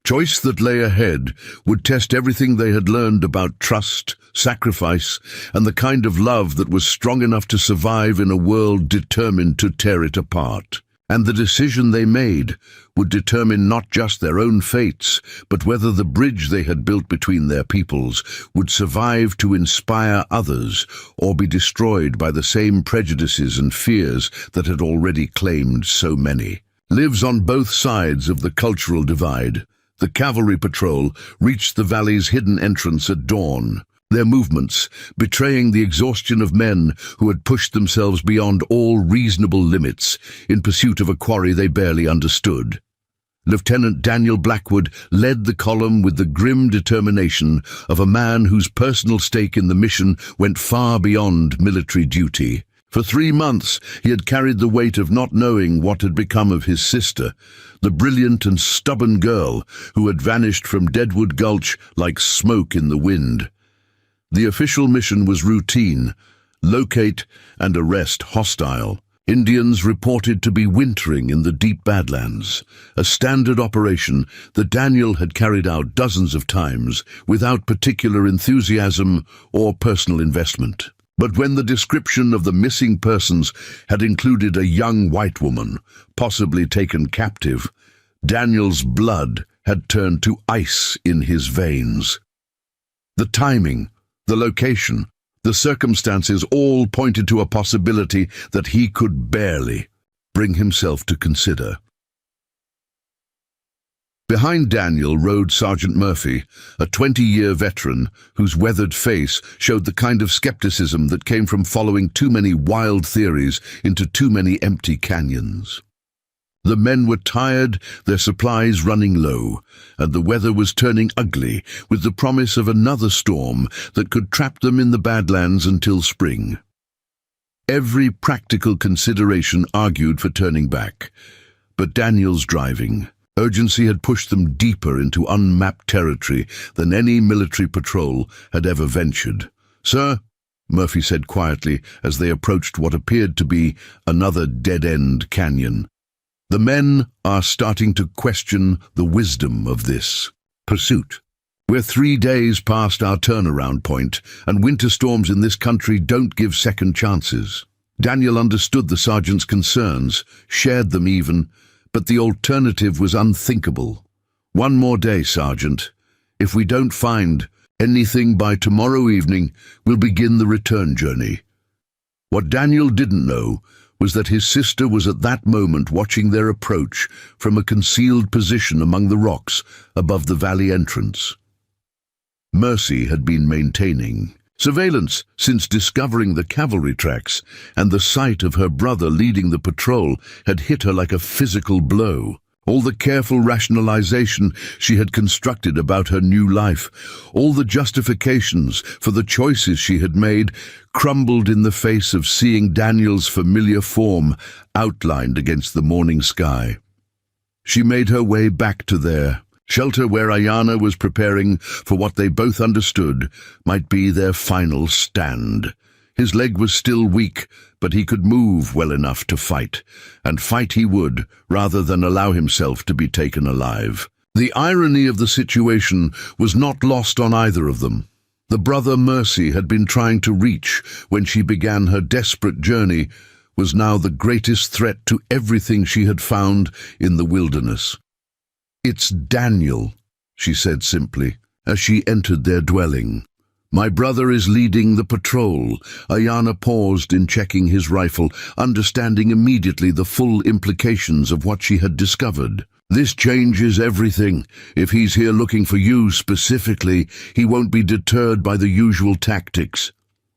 Choice that lay ahead would test everything they had learned about trust, sacrifice, and the kind of love that was strong enough to survive in a world determined to tear it apart. And the decision they made would determine not just their own fates, but whether the bridge they had built between their peoples would survive to inspire others or be destroyed by the same prejudices and fears that had already claimed so many. Lives on both sides of the cultural divide. The cavalry patrol reached the valley's hidden entrance at dawn, their movements betraying the exhaustion of men who had pushed themselves beyond all reasonable limits in pursuit of a quarry they barely understood. Lieutenant Daniel Blackwood led the column with the grim determination of a man whose personal stake in the mission went far beyond military duty. For 3 months he had carried the weight of not knowing what had become of his sister, the brilliant and stubborn girl who had vanished from Deadwood Gulch like smoke in the wind. The official mission was routine: locate and arrest hostile Indians reported to be wintering in the deep Badlands, a standard operation that Daniel had carried out dozens of times without particular enthusiasm or personal investment. But when the description of the missing persons had included a young white woman, possibly taken captive, Daniel's blood had turned to ice in his veins. The timing, the location, the circumstances all pointed to a possibility that he could barely bring himself to consider. Behind Daniel rode Sergeant Murphy, a 20-year veteran whose weathered face showed the kind of skepticism that came from following too many wild theories into too many empty canyons. The men were tired, their supplies running low, and the weather was turning ugly with the promise of another storm that could trap them in the Badlands until spring. Every practical consideration argued for turning back, but Daniel's driving urgency had pushed them deeper into unmapped territory than any military patrol had ever ventured. "Sir," Murphy said quietly as they approached what appeared to be another dead-end canyon, "the men are starting to question the wisdom of this pursuit. We're 3 days past our turnaround point, and winter storms in this country don't give second chances." Daniel understood the sergeant's concerns, shared them even, but the alternative was unthinkable. "One more day, Sergeant. If we don't find anything by tomorrow evening, we'll begin the return journey." What Daniel didn't know was that his sister was at that moment watching their approach from a concealed position among the rocks above the valley entrance. Mercy had been maintaining surveillance since discovering the cavalry tracks, and the sight of her brother leading the patrol had hit her like a physical blow. All the careful rationalization she had constructed about her new life, all the justifications for the choices she had made, crumbled in the face of seeing Daniel's familiar form outlined against the morning sky. She made her way back to their shelter, where Ayana was preparing for what they both understood might be their final stand. His leg was still weak, but he could move well enough to fight, and fight he would, rather than allow himself to be taken alive. The irony of the situation was not lost on either of them. The brother Mercy had been trying to reach when she began her desperate journey was now the greatest threat to everything she had found in the wilderness. "It's Daniel," she said simply, as she entered their dwelling. "My brother is leading the patrol." Ayana paused in checking his rifle, understanding immediately the full implications of what she had discovered. "This changes everything. If he's here looking for you specifically, he won't be deterred by the usual tactics."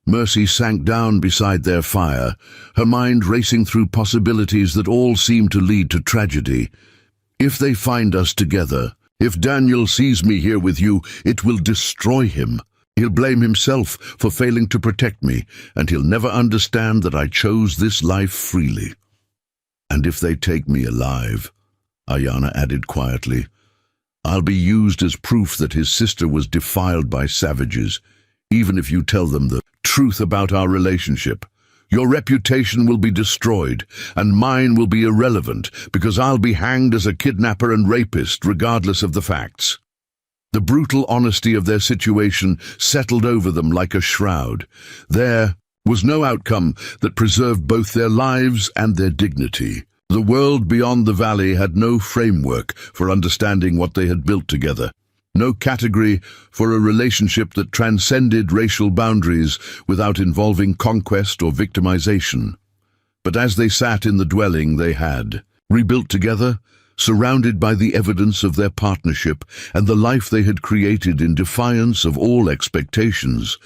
Mercy sank down beside their fire, her mind racing through possibilities that all seemed to lead to tragedy. "If they find us together, if Daniel sees me here with you, it will destroy him. He'll blame himself for failing to protect me, and he'll never understand that I chose this life freely. And if they take me alive," Ayana added quietly, "I'll be used as proof that his sister was defiled by savages. Even if you tell them the truth about our relationship, your reputation will be destroyed, and mine will be irrelevant, because I'll be hanged as a kidnapper and rapist regardless of the facts." The brutal honesty of their situation settled over them like a shroud. There was no outcome that preserved both their lives and their dignity. The world beyond the valley had no framework for understanding what they had built together, no category for a relationship that transcended racial boundaries without involving conquest or victimization. But as they sat in the dwelling they had rebuilt together, surrounded by the evidence of their partnership and the life they had created in defiance of all expectations,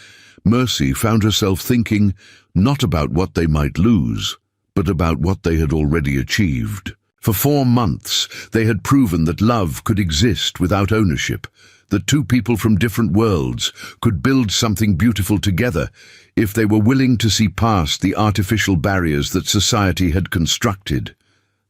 Mercy found herself thinking not about what they might lose, but about what they had already achieved. For 4 months, they had proven that love could exist without ownership, that two people from different worlds could build something beautiful together if they were willing to see past the artificial barriers that society had constructed.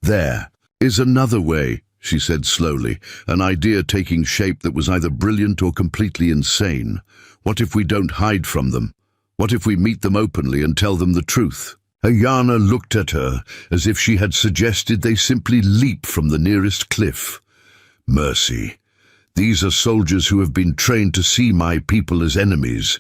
"There is another way," she said slowly, an idea taking shape that was either brilliant or completely insane. "What if we don't hide from them? What if we meet them openly and tell them the truth?" Ayana looked at her as if she had suggested they simply leap from the nearest cliff. "Mercy, these are soldiers who have been trained to see my people as enemies.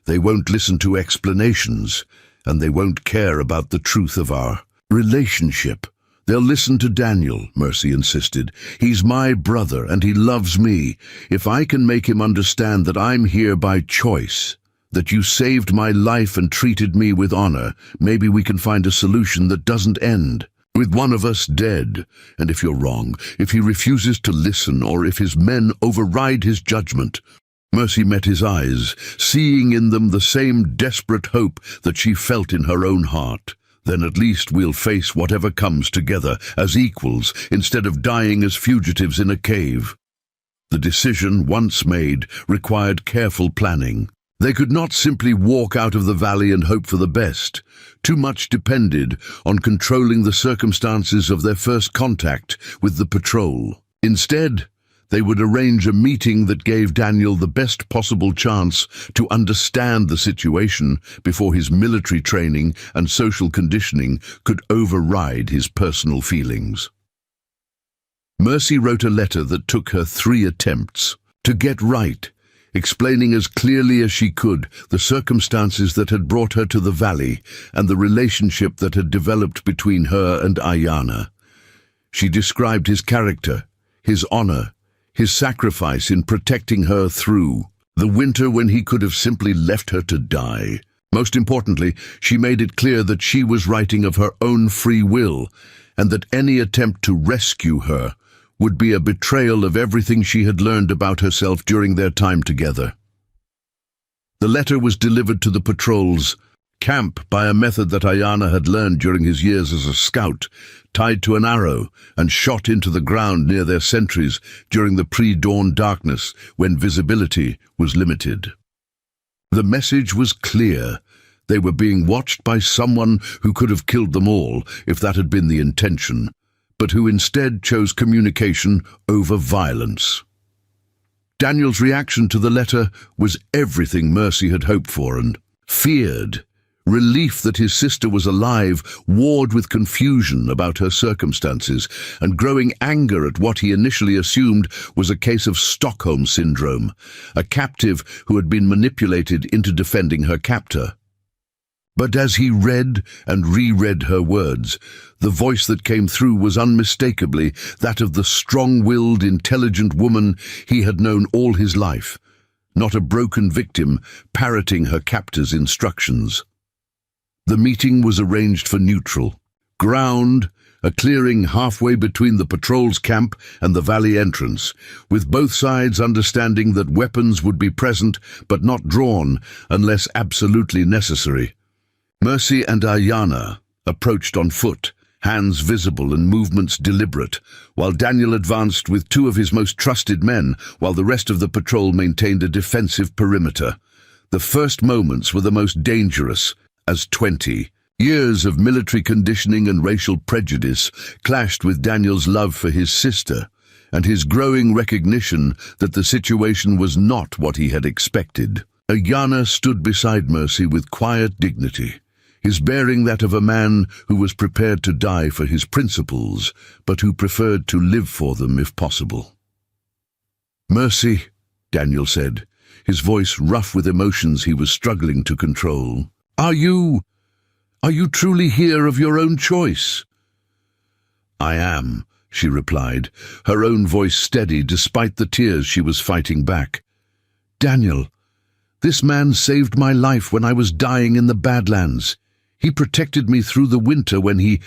They won't listen to explanations, and they won't care about the truth of our relationship. They'll listen to Daniel," Mercy insisted. "He's my brother, and he loves me. If I can make him understand that I'm here by choice, that you saved my life and treated me with honor, maybe we can find a solution that doesn't end with one of us dead. And if you're wrong, if he refuses to listen, or if his men override his judgment—" Mercy met his eyes, seeing in them the same desperate hope that she felt in her own heart. "Then at least we'll face whatever comes together as equals instead of dying as fugitives in a cave." The decision, once made, required careful planning. They could not simply walk out of the valley and hope for the best. Too much depended on controlling the circumstances of their first contact with the patrol. Instead, they would arrange a meeting that gave Daniel the best possible chance to understand the situation before his military training and social conditioning could override his personal feelings. Mercy wrote a letter that took her 3 attempts to get right, explaining as clearly as she could the circumstances that had brought her to the valley and the relationship that had developed between her and Ayana. She described his character, his honor, his sacrifice in protecting her through the winter when he could have simply left her to die. Most importantly, she made it clear that she was writing of her own free will, and that any attempt to rescue her would be a betrayal of everything she had learned about herself during their time together. The letter was delivered to the patrol's camp by a method that Ayana had learned during his years as a scout, tied to an arrow and shot into the ground near their sentries during the pre-dawn darkness when visibility was limited. The message was clear. They were being watched by someone who could have killed them all if that had been the intention, but who instead chose communication over violence. Daniel's reaction to the letter was everything Mercy had hoped for and feared. Relief that his sister was alive warred with confusion about her circumstances and growing anger at what he initially assumed was a case of Stockholm Syndrome, a captive who had been manipulated into defending her captor. But as he read and reread her words, the voice that came through was unmistakably that of the strong-willed, intelligent woman he had known all his life, not a broken victim parroting her captor's instructions. The meeting was arranged for neutral ground, a clearing halfway between the patrol's camp and the valley entrance, with both sides understanding that weapons would be present but not drawn unless absolutely necessary. Mercy and Ayana approached on foot, hands visible and movements deliberate, while Daniel advanced with two of his most trusted men, while the rest of the patrol maintained a defensive perimeter. The first moments were the most dangerous, as 20 years of military conditioning and racial prejudice clashed with Daniel's love for his sister and his growing recognition that the situation was not what he had expected. Ayana stood beside Mercy with quiet dignity, his bearing that of a man who was prepared to die for his principles, but who preferred to live for them if possible. "Mercy," Daniel said, his voice rough with emotions he was struggling to control. Are you truly here of your own choice?" "I am," she replied, her own voice steady despite the tears she was fighting back. "Daniel, this man saved my life when I was dying in the Badlands. He protected me through the winter when he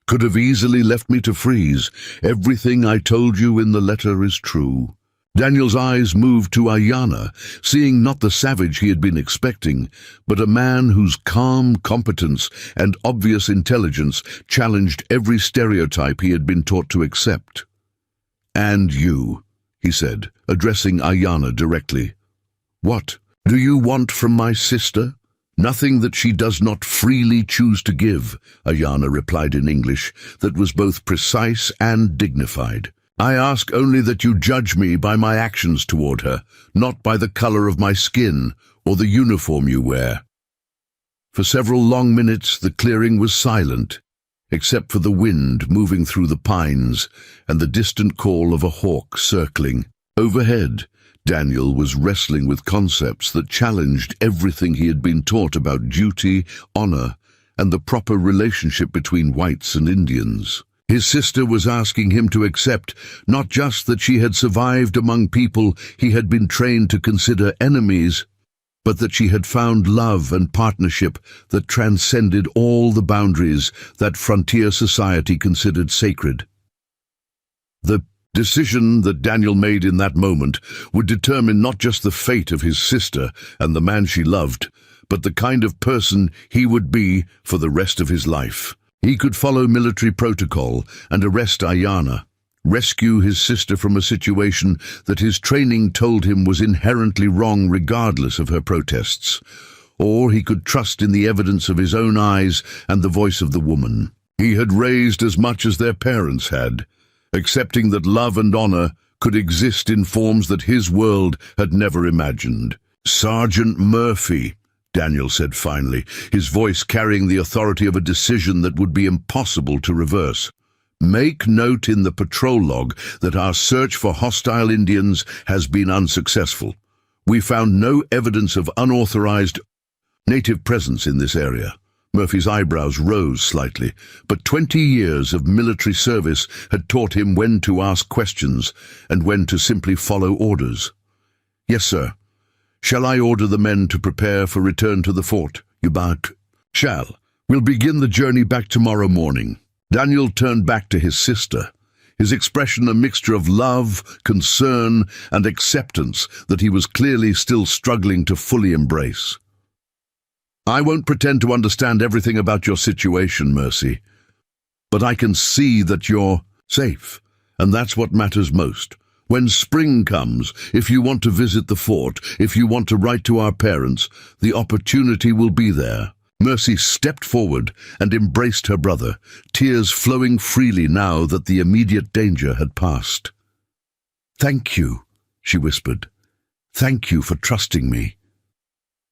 could have easily left me to freeze. Everything I told you in the letter is true." Daniel's eyes moved to Ayana, seeing not the savage he had been expecting, but a man whose calm competence and obvious intelligence challenged every stereotype he had been taught to accept. "And you," he said, addressing Ayana directly. "What do you want from my sister?" "Nothing that she does not freely choose to give," Ayana replied in English that was both precise and dignified. "I ask only that you judge me by my actions toward her, not by the color of my skin or the uniform you wear." For several long minutes the clearing was silent, except for the wind moving through the pines and the distant call of a hawk circling. Overhead, Daniel was wrestling with concepts that challenged everything he had been taught about duty, honor, and the proper relationship between whites and Indians. His sister was asking him to accept not just that she had survived among people he had been trained to consider enemies, but that she had found love and partnership that transcended all the boundaries that frontier society considered sacred. The decision that Daniel made in that moment would determine not just the fate of his sister and the man she loved, but the kind of person he would be for the rest of his life. He could follow military protocol and arrest Ayana, rescue his sister from a situation that his training told him was inherently wrong regardless of her protests. Or he could trust in the evidence of his own eyes and the voice of the woman he had raised as much as their parents had, accepting that love and honor could exist in forms that his world had never imagined. "Sergeant Murphy," Daniel said finally, his voice carrying the authority of a decision that would be impossible to reverse. "Make note in the patrol log that our search for hostile Indians has been unsuccessful. We found no evidence of unauthorized native presence in this area." Murphy's eyebrows rose slightly, but 20 years of military service had taught him when to ask questions and when to simply follow orders. "Yes, sir. Shall I order the men to prepare for return to the fort?" "You shall. We'll begin the journey back tomorrow morning." Daniel turned back to his sister, his expression a mixture of love, concern, and acceptance that he was clearly still struggling to fully embrace. "I won't pretend to understand everything about your situation, Mercy, but I can see that you're safe, and that's what matters most. When spring comes, if you want to visit the fort, if you want to write to our parents, the opportunity will be there." Mercy stepped forward and embraced her brother, tears flowing freely now that the immediate danger had passed. "Thank you," she whispered. "Thank you for trusting me."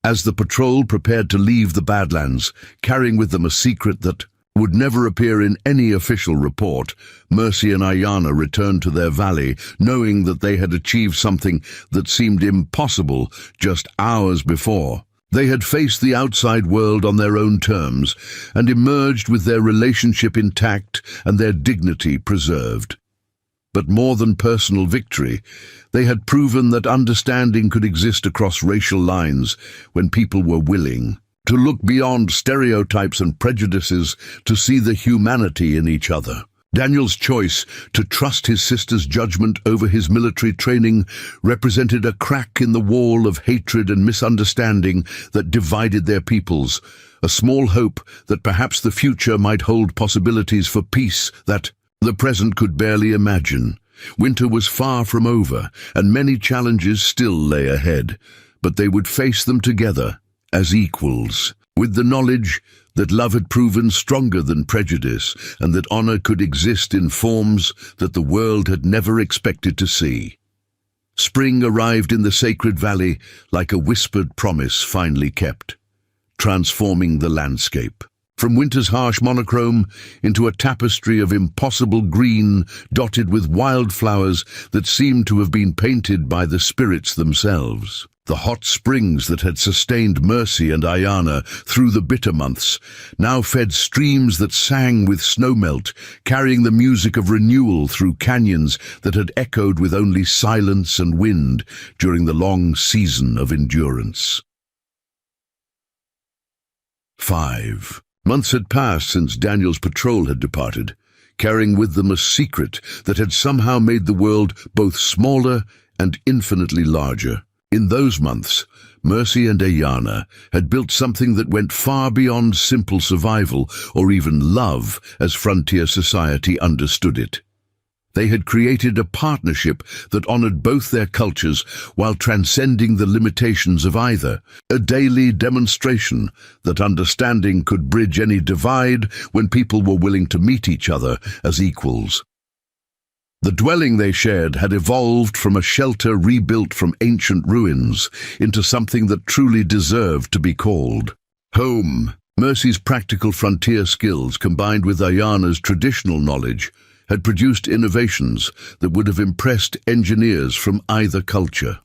As the patrol prepared to leave the Badlands, carrying with them a secret that would never appear in any official report, Mercy and Ayana returned to their valley, knowing that they had achieved something that seemed impossible just hours before. They had faced the outside world on their own terms and emerged with their relationship intact and their dignity preserved. But more than personal victory, they had proven that understanding could exist across racial lines when people were willing to look beyond stereotypes and prejudices to see the humanity in each other. Daniel's choice to trust his sister's judgment over his military training represented a crack in the wall of hatred and misunderstanding that divided their peoples, a small hope that perhaps the future might hold possibilities for peace that the present could barely imagine. Winter was far from over, and many challenges still lay ahead, but they would face them together as equals, with the knowledge that love had proven stronger than prejudice and that honor could exist in forms that the world had never expected to see. Spring arrived in the sacred valley like a whispered promise finally kept, transforming the landscape. From winter's harsh monochrome into a tapestry of impossible green dotted with wildflowers that seemed to have been painted by the spirits themselves. The hot springs that had sustained Mercy and Ayana through the bitter months now fed streams that sang with snowmelt, carrying the music of renewal through canyons that had echoed with only silence and wind during the long season of endurance. 5 months had passed since Daniel's patrol had departed, carrying with them a secret that had somehow made the world both smaller and infinitely larger. In those months, Mercy and Ayana had built something that went far beyond simple survival or even love as frontier society understood it. They had created a partnership that honored both their cultures while transcending the limitations of either, a daily demonstration that understanding could bridge any divide when people were willing to meet each other as equals. The dwelling they shared had evolved from a shelter rebuilt from ancient ruins into something that truly deserved to be called home. Mercy's practical frontier skills combined with Ayana's traditional knowledge had produced innovations that would have impressed engineers from either culture.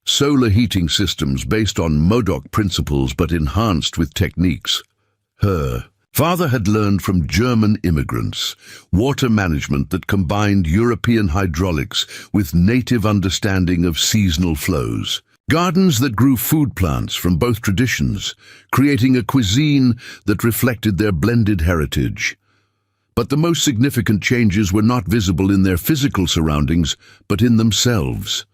Solar heating systems based on Modoc principles but enhanced with techniques her father had learned from German immigrants, water management that combined European hydraulics with native understanding of seasonal flows. Gardens that grew food plants from both traditions, creating a cuisine that reflected their blended heritage. But the most significant changes were not visible in their physical surroundings, but in themselves.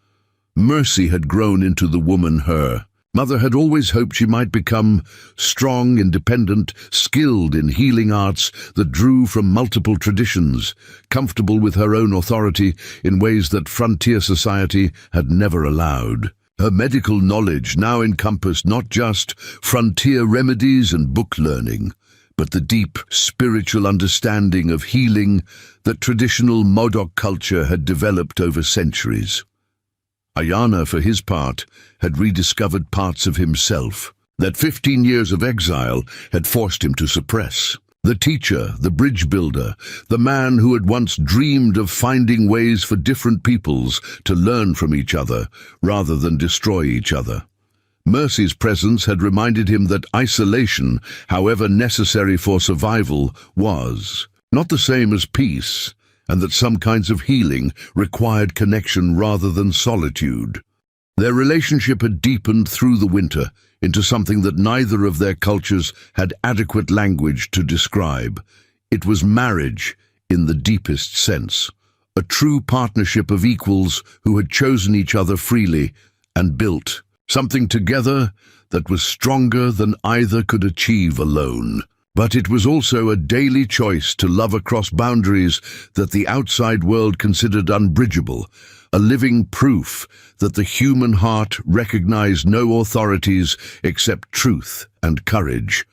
Mercy had grown into the woman her mother had always hoped she might become: strong, independent, skilled in healing arts that drew from multiple traditions, comfortable with her own authority in ways that frontier society had never allowed. Her medical knowledge now encompassed not just frontier remedies and book learning, but the deep spiritual understanding of healing that traditional Modoc culture had developed over centuries. Ayana, for his part, had rediscovered parts of himself that 15 years of exile had forced him to suppress. The teacher, the bridge builder, the man who had once dreamed of finding ways for different peoples to learn from each other rather than destroy each other. Mercy's presence had reminded him that isolation, however necessary for survival, was not the same as peace, and that some kinds of healing required connection rather than solitude. Their relationship had deepened through the winter into something that neither of their cultures had adequate language to describe. It was marriage in the deepest sense, a true partnership of equals who had chosen each other freely and built something together that was stronger than either could achieve alone. But it was also a daily choice to love across boundaries that the outside world considered unbridgeable, a living proof that the human heart recognized no authorities except truth and courage.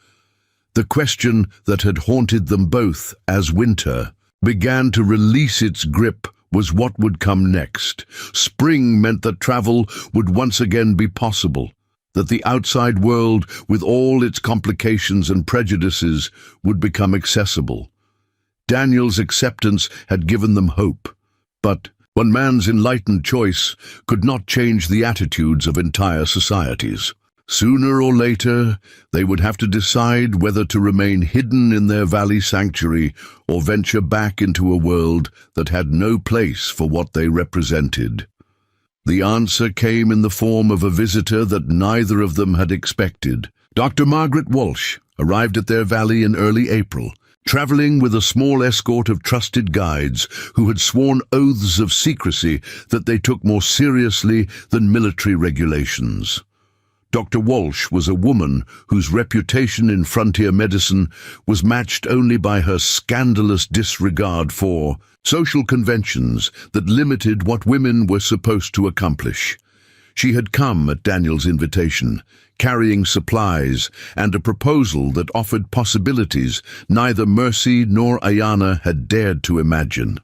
The question that had haunted them both as winter began to release its grip was what would come next. Spring meant that travel would once again be possible, that the outside world, with all its complications and prejudices, would become accessible. Daniel's acceptance had given them hope, but one man's enlightened choice could not change the attitudes of entire societies. Sooner or later, they would have to decide whether to remain hidden in their valley sanctuary or venture back into a world that had no place for what they represented. The answer came in the form of a visitor that neither of them had expected. Dr. Margaret Walsh arrived at their valley in early April, traveling with a small escort of trusted guides who had sworn oaths of secrecy that they took more seriously than military regulations. Dr. Walsh was a woman whose reputation in frontier medicine was matched only by her scandalous disregard for social conventions that limited what women were supposed to accomplish. She had come at Daniel's invitation, carrying supplies and a proposal that offered possibilities neither Mercy nor Ayana had dared to imagine.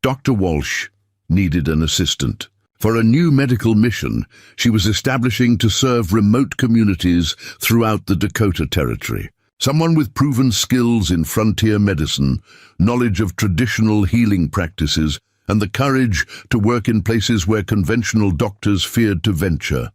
Dr. Walsh needed an assistant. For a new medical mission she was establishing to serve remote communities throughout the Dakota Territory. Someone with proven skills in frontier medicine, knowledge of traditional healing practices, and the courage to work in places where conventional doctors feared to venture.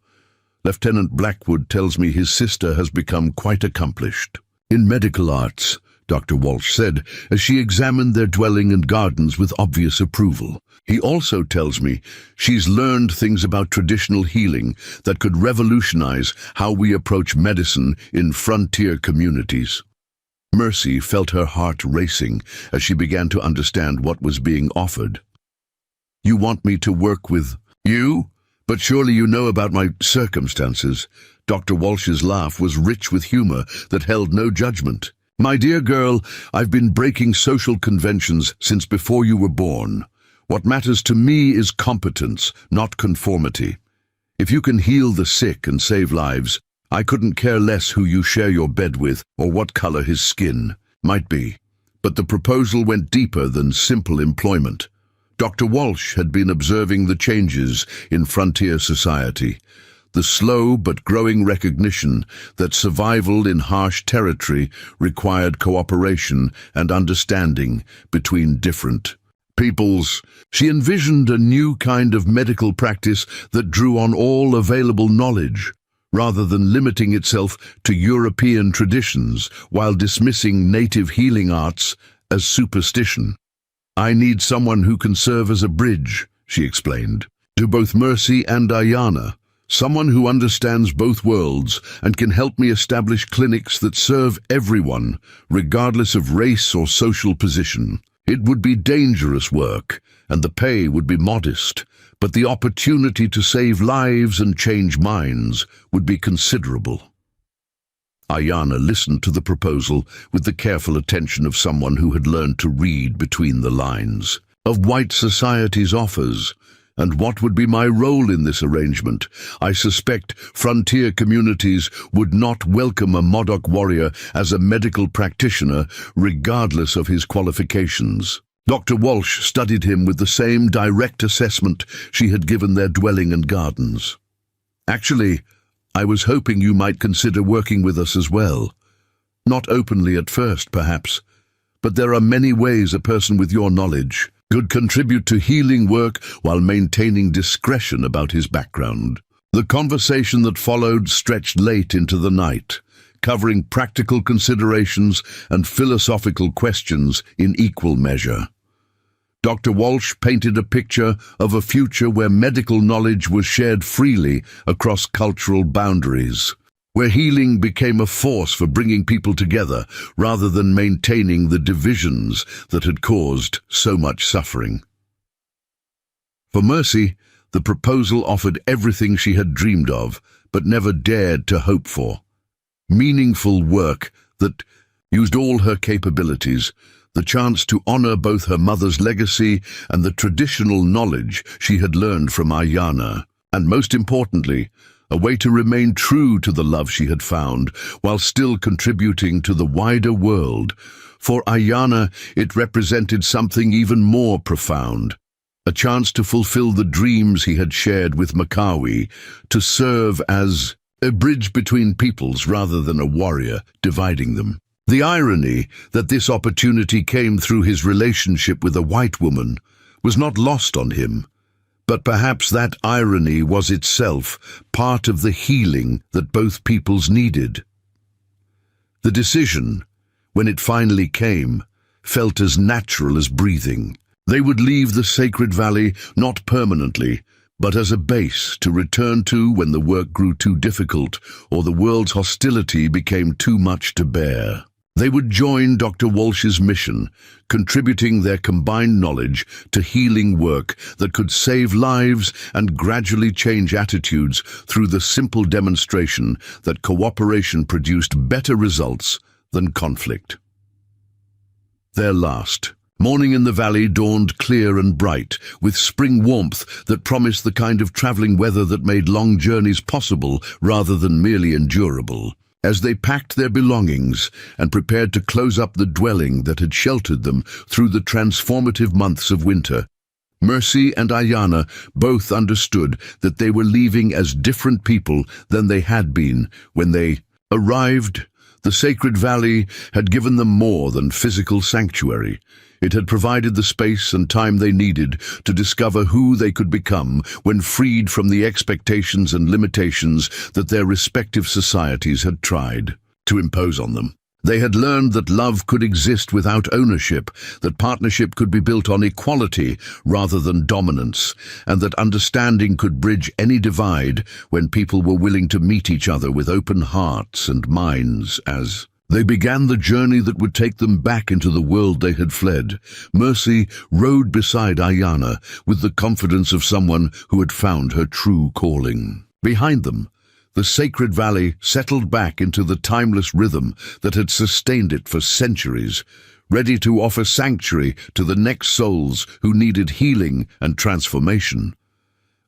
Lieutenant Blackwood tells me his sister has become quite accomplished in medical arts, Dr. Walsh said, as she examined their dwelling and gardens with obvious approval. He also tells me she's learned things about traditional healing that could revolutionize how we approach medicine in frontier communities. Mercy felt her heart racing as she began to understand what was being offered. "You want me to work with you? But surely you know about my circumstances." Dr. Walsh's laugh was rich with humor that held no judgment. "My dear girl, I've been breaking social conventions since before you were born. What matters to me is competence, not conformity. If you can heal the sick and save lives, I couldn't care less who you share your bed with or what color his skin might be." But the proposal went deeper than simple employment. Dr. Walsh had been observing the changes in frontier society, the slow but growing recognition that survival in harsh territory required cooperation and understanding between different peoples. She envisioned a new kind of medical practice that drew on all available knowledge, rather than limiting itself to European traditions while dismissing native healing arts as superstition. "I need someone who can serve as a bridge," she explained, "to both Mercy and Ayana. Someone who understands both worlds and can help me establish clinics that serve everyone, regardless of race or social position. It would be dangerous work, and the pay would be modest, but the opportunity to save lives and change minds would be considerable." Ayana listened to the proposal with the careful attention of someone who had learned to read between the lines. "Of white society's offers, and what would be my role in this arrangement? I suspect frontier communities would not welcome a Modoc warrior as a medical practitioner, regardless of his qualifications." Dr. Walsh studied him with the same direct assessment she had given their dwelling and gardens. "Actually, I was hoping you might consider working with us as well. Not openly at first, perhaps, but there are many ways a person with your knowledge could contribute to healing work while maintaining discretion about his background." The conversation that followed stretched late into the night, covering practical considerations and philosophical questions in equal measure. Dr. Walsh painted a picture of a future where medical knowledge was shared freely across cultural boundaries, where healing became a force for bringing people together rather than maintaining the divisions that had caused so much suffering. For Mercy, the proposal offered everything she had dreamed of, but never dared to hope for. Meaningful work that used all her capabilities, the chance to honor both her mother's legacy and the traditional knowledge she had learned from Ayana, and most importantly, a way to remain true to the love she had found while still contributing to the wider world. For Ayana, it represented something even more profound, a chance to fulfill the dreams he had shared with Makawi, to serve as a bridge between peoples rather than a warrior dividing them. The irony that this opportunity came through his relationship with a white woman was not lost on him, but perhaps that irony was itself part of the healing that both peoples needed. The decision, when it finally came, felt as natural as breathing. They would leave the sacred valley not permanently, but as a base to return to when the work grew too difficult or the world's hostility became too much to bear. They would join Dr. Walsh's mission, contributing their combined knowledge to healing work that could save lives and gradually change attitudes through the simple demonstration that cooperation produced better results than conflict. Their last morning in the valley dawned clear and bright, with spring warmth that promised the kind of traveling weather that made long journeys possible rather than merely endurable. As they packed their belongings and prepared to close up the dwelling that had sheltered them through the transformative months of winter, Mercy and Ayana both understood that they were leaving as different people than they had been when they arrived. The sacred valley had given them more than physical sanctuary. It had provided the space and time they needed to discover who they could become when freed from the expectations and limitations that their respective societies had tried to impose on them. They had learned that love could exist without ownership, that partnership could be built on equality rather than dominance, and that understanding could bridge any divide when people were willing to meet each other with open hearts and minds. As they began the journey that would take them back into the world they had fled, Mercy rode beside Ayana with the confidence of someone who had found her true calling. Behind them, the sacred valley settled back into the timeless rhythm that had sustained it for centuries, ready to offer sanctuary to the next souls who needed healing and transformation.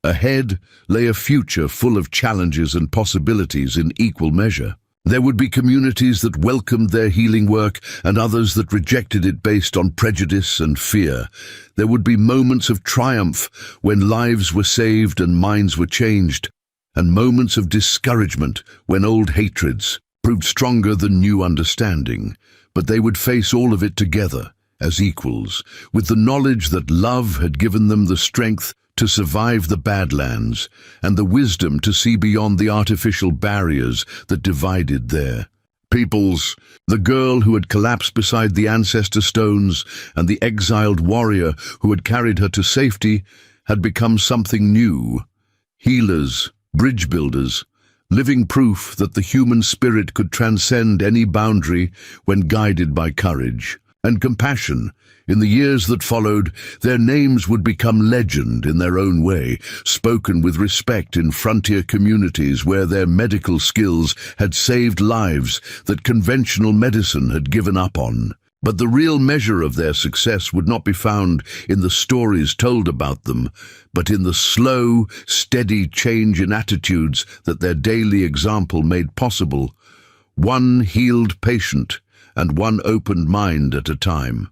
Ahead lay a future full of challenges and possibilities in equal measure. There would be communities that welcomed their healing work and others that rejected it based on prejudice and fear. There would be moments of triumph when lives were saved and minds were changed, and moments of discouragement when old hatreds proved stronger than new understanding. But they would face all of it together as equals, with the knowledge that love had given them the strength to survive the Badlands and the wisdom to see beyond the artificial barriers that divided their peoples. The girl who had collapsed beside the ancestor stones and the exiled warrior who had carried her to safety had become something new. Healers, bridge builders, living proof that the human spirit could transcend any boundary when guided by courage and compassion. In the years that followed, their names would become legend in their own way, spoken with respect in frontier communities where their medical skills had saved lives that conventional medicine had given up on. But the real measure of their success would not be found in the stories told about them, but in the slow, steady change in attitudes that their daily example made possible, one healed patient and one opened mind at a time.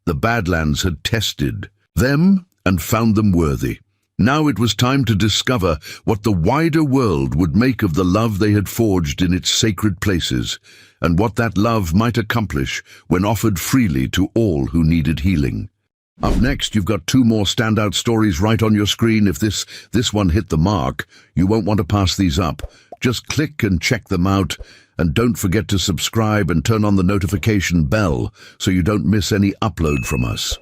The Badlands had tested them and found them worthy. Now it was time to discover what the wider world would make of the love they had forged in its sacred places, and what that love might accomplish when offered freely to all who needed healing. Up next, you've got two more standout stories right on your screen. If this one hit the mark, you won't want to pass these up. Just click and check them out, and don't forget to subscribe and turn on the notification bell so you don't miss any upload from us.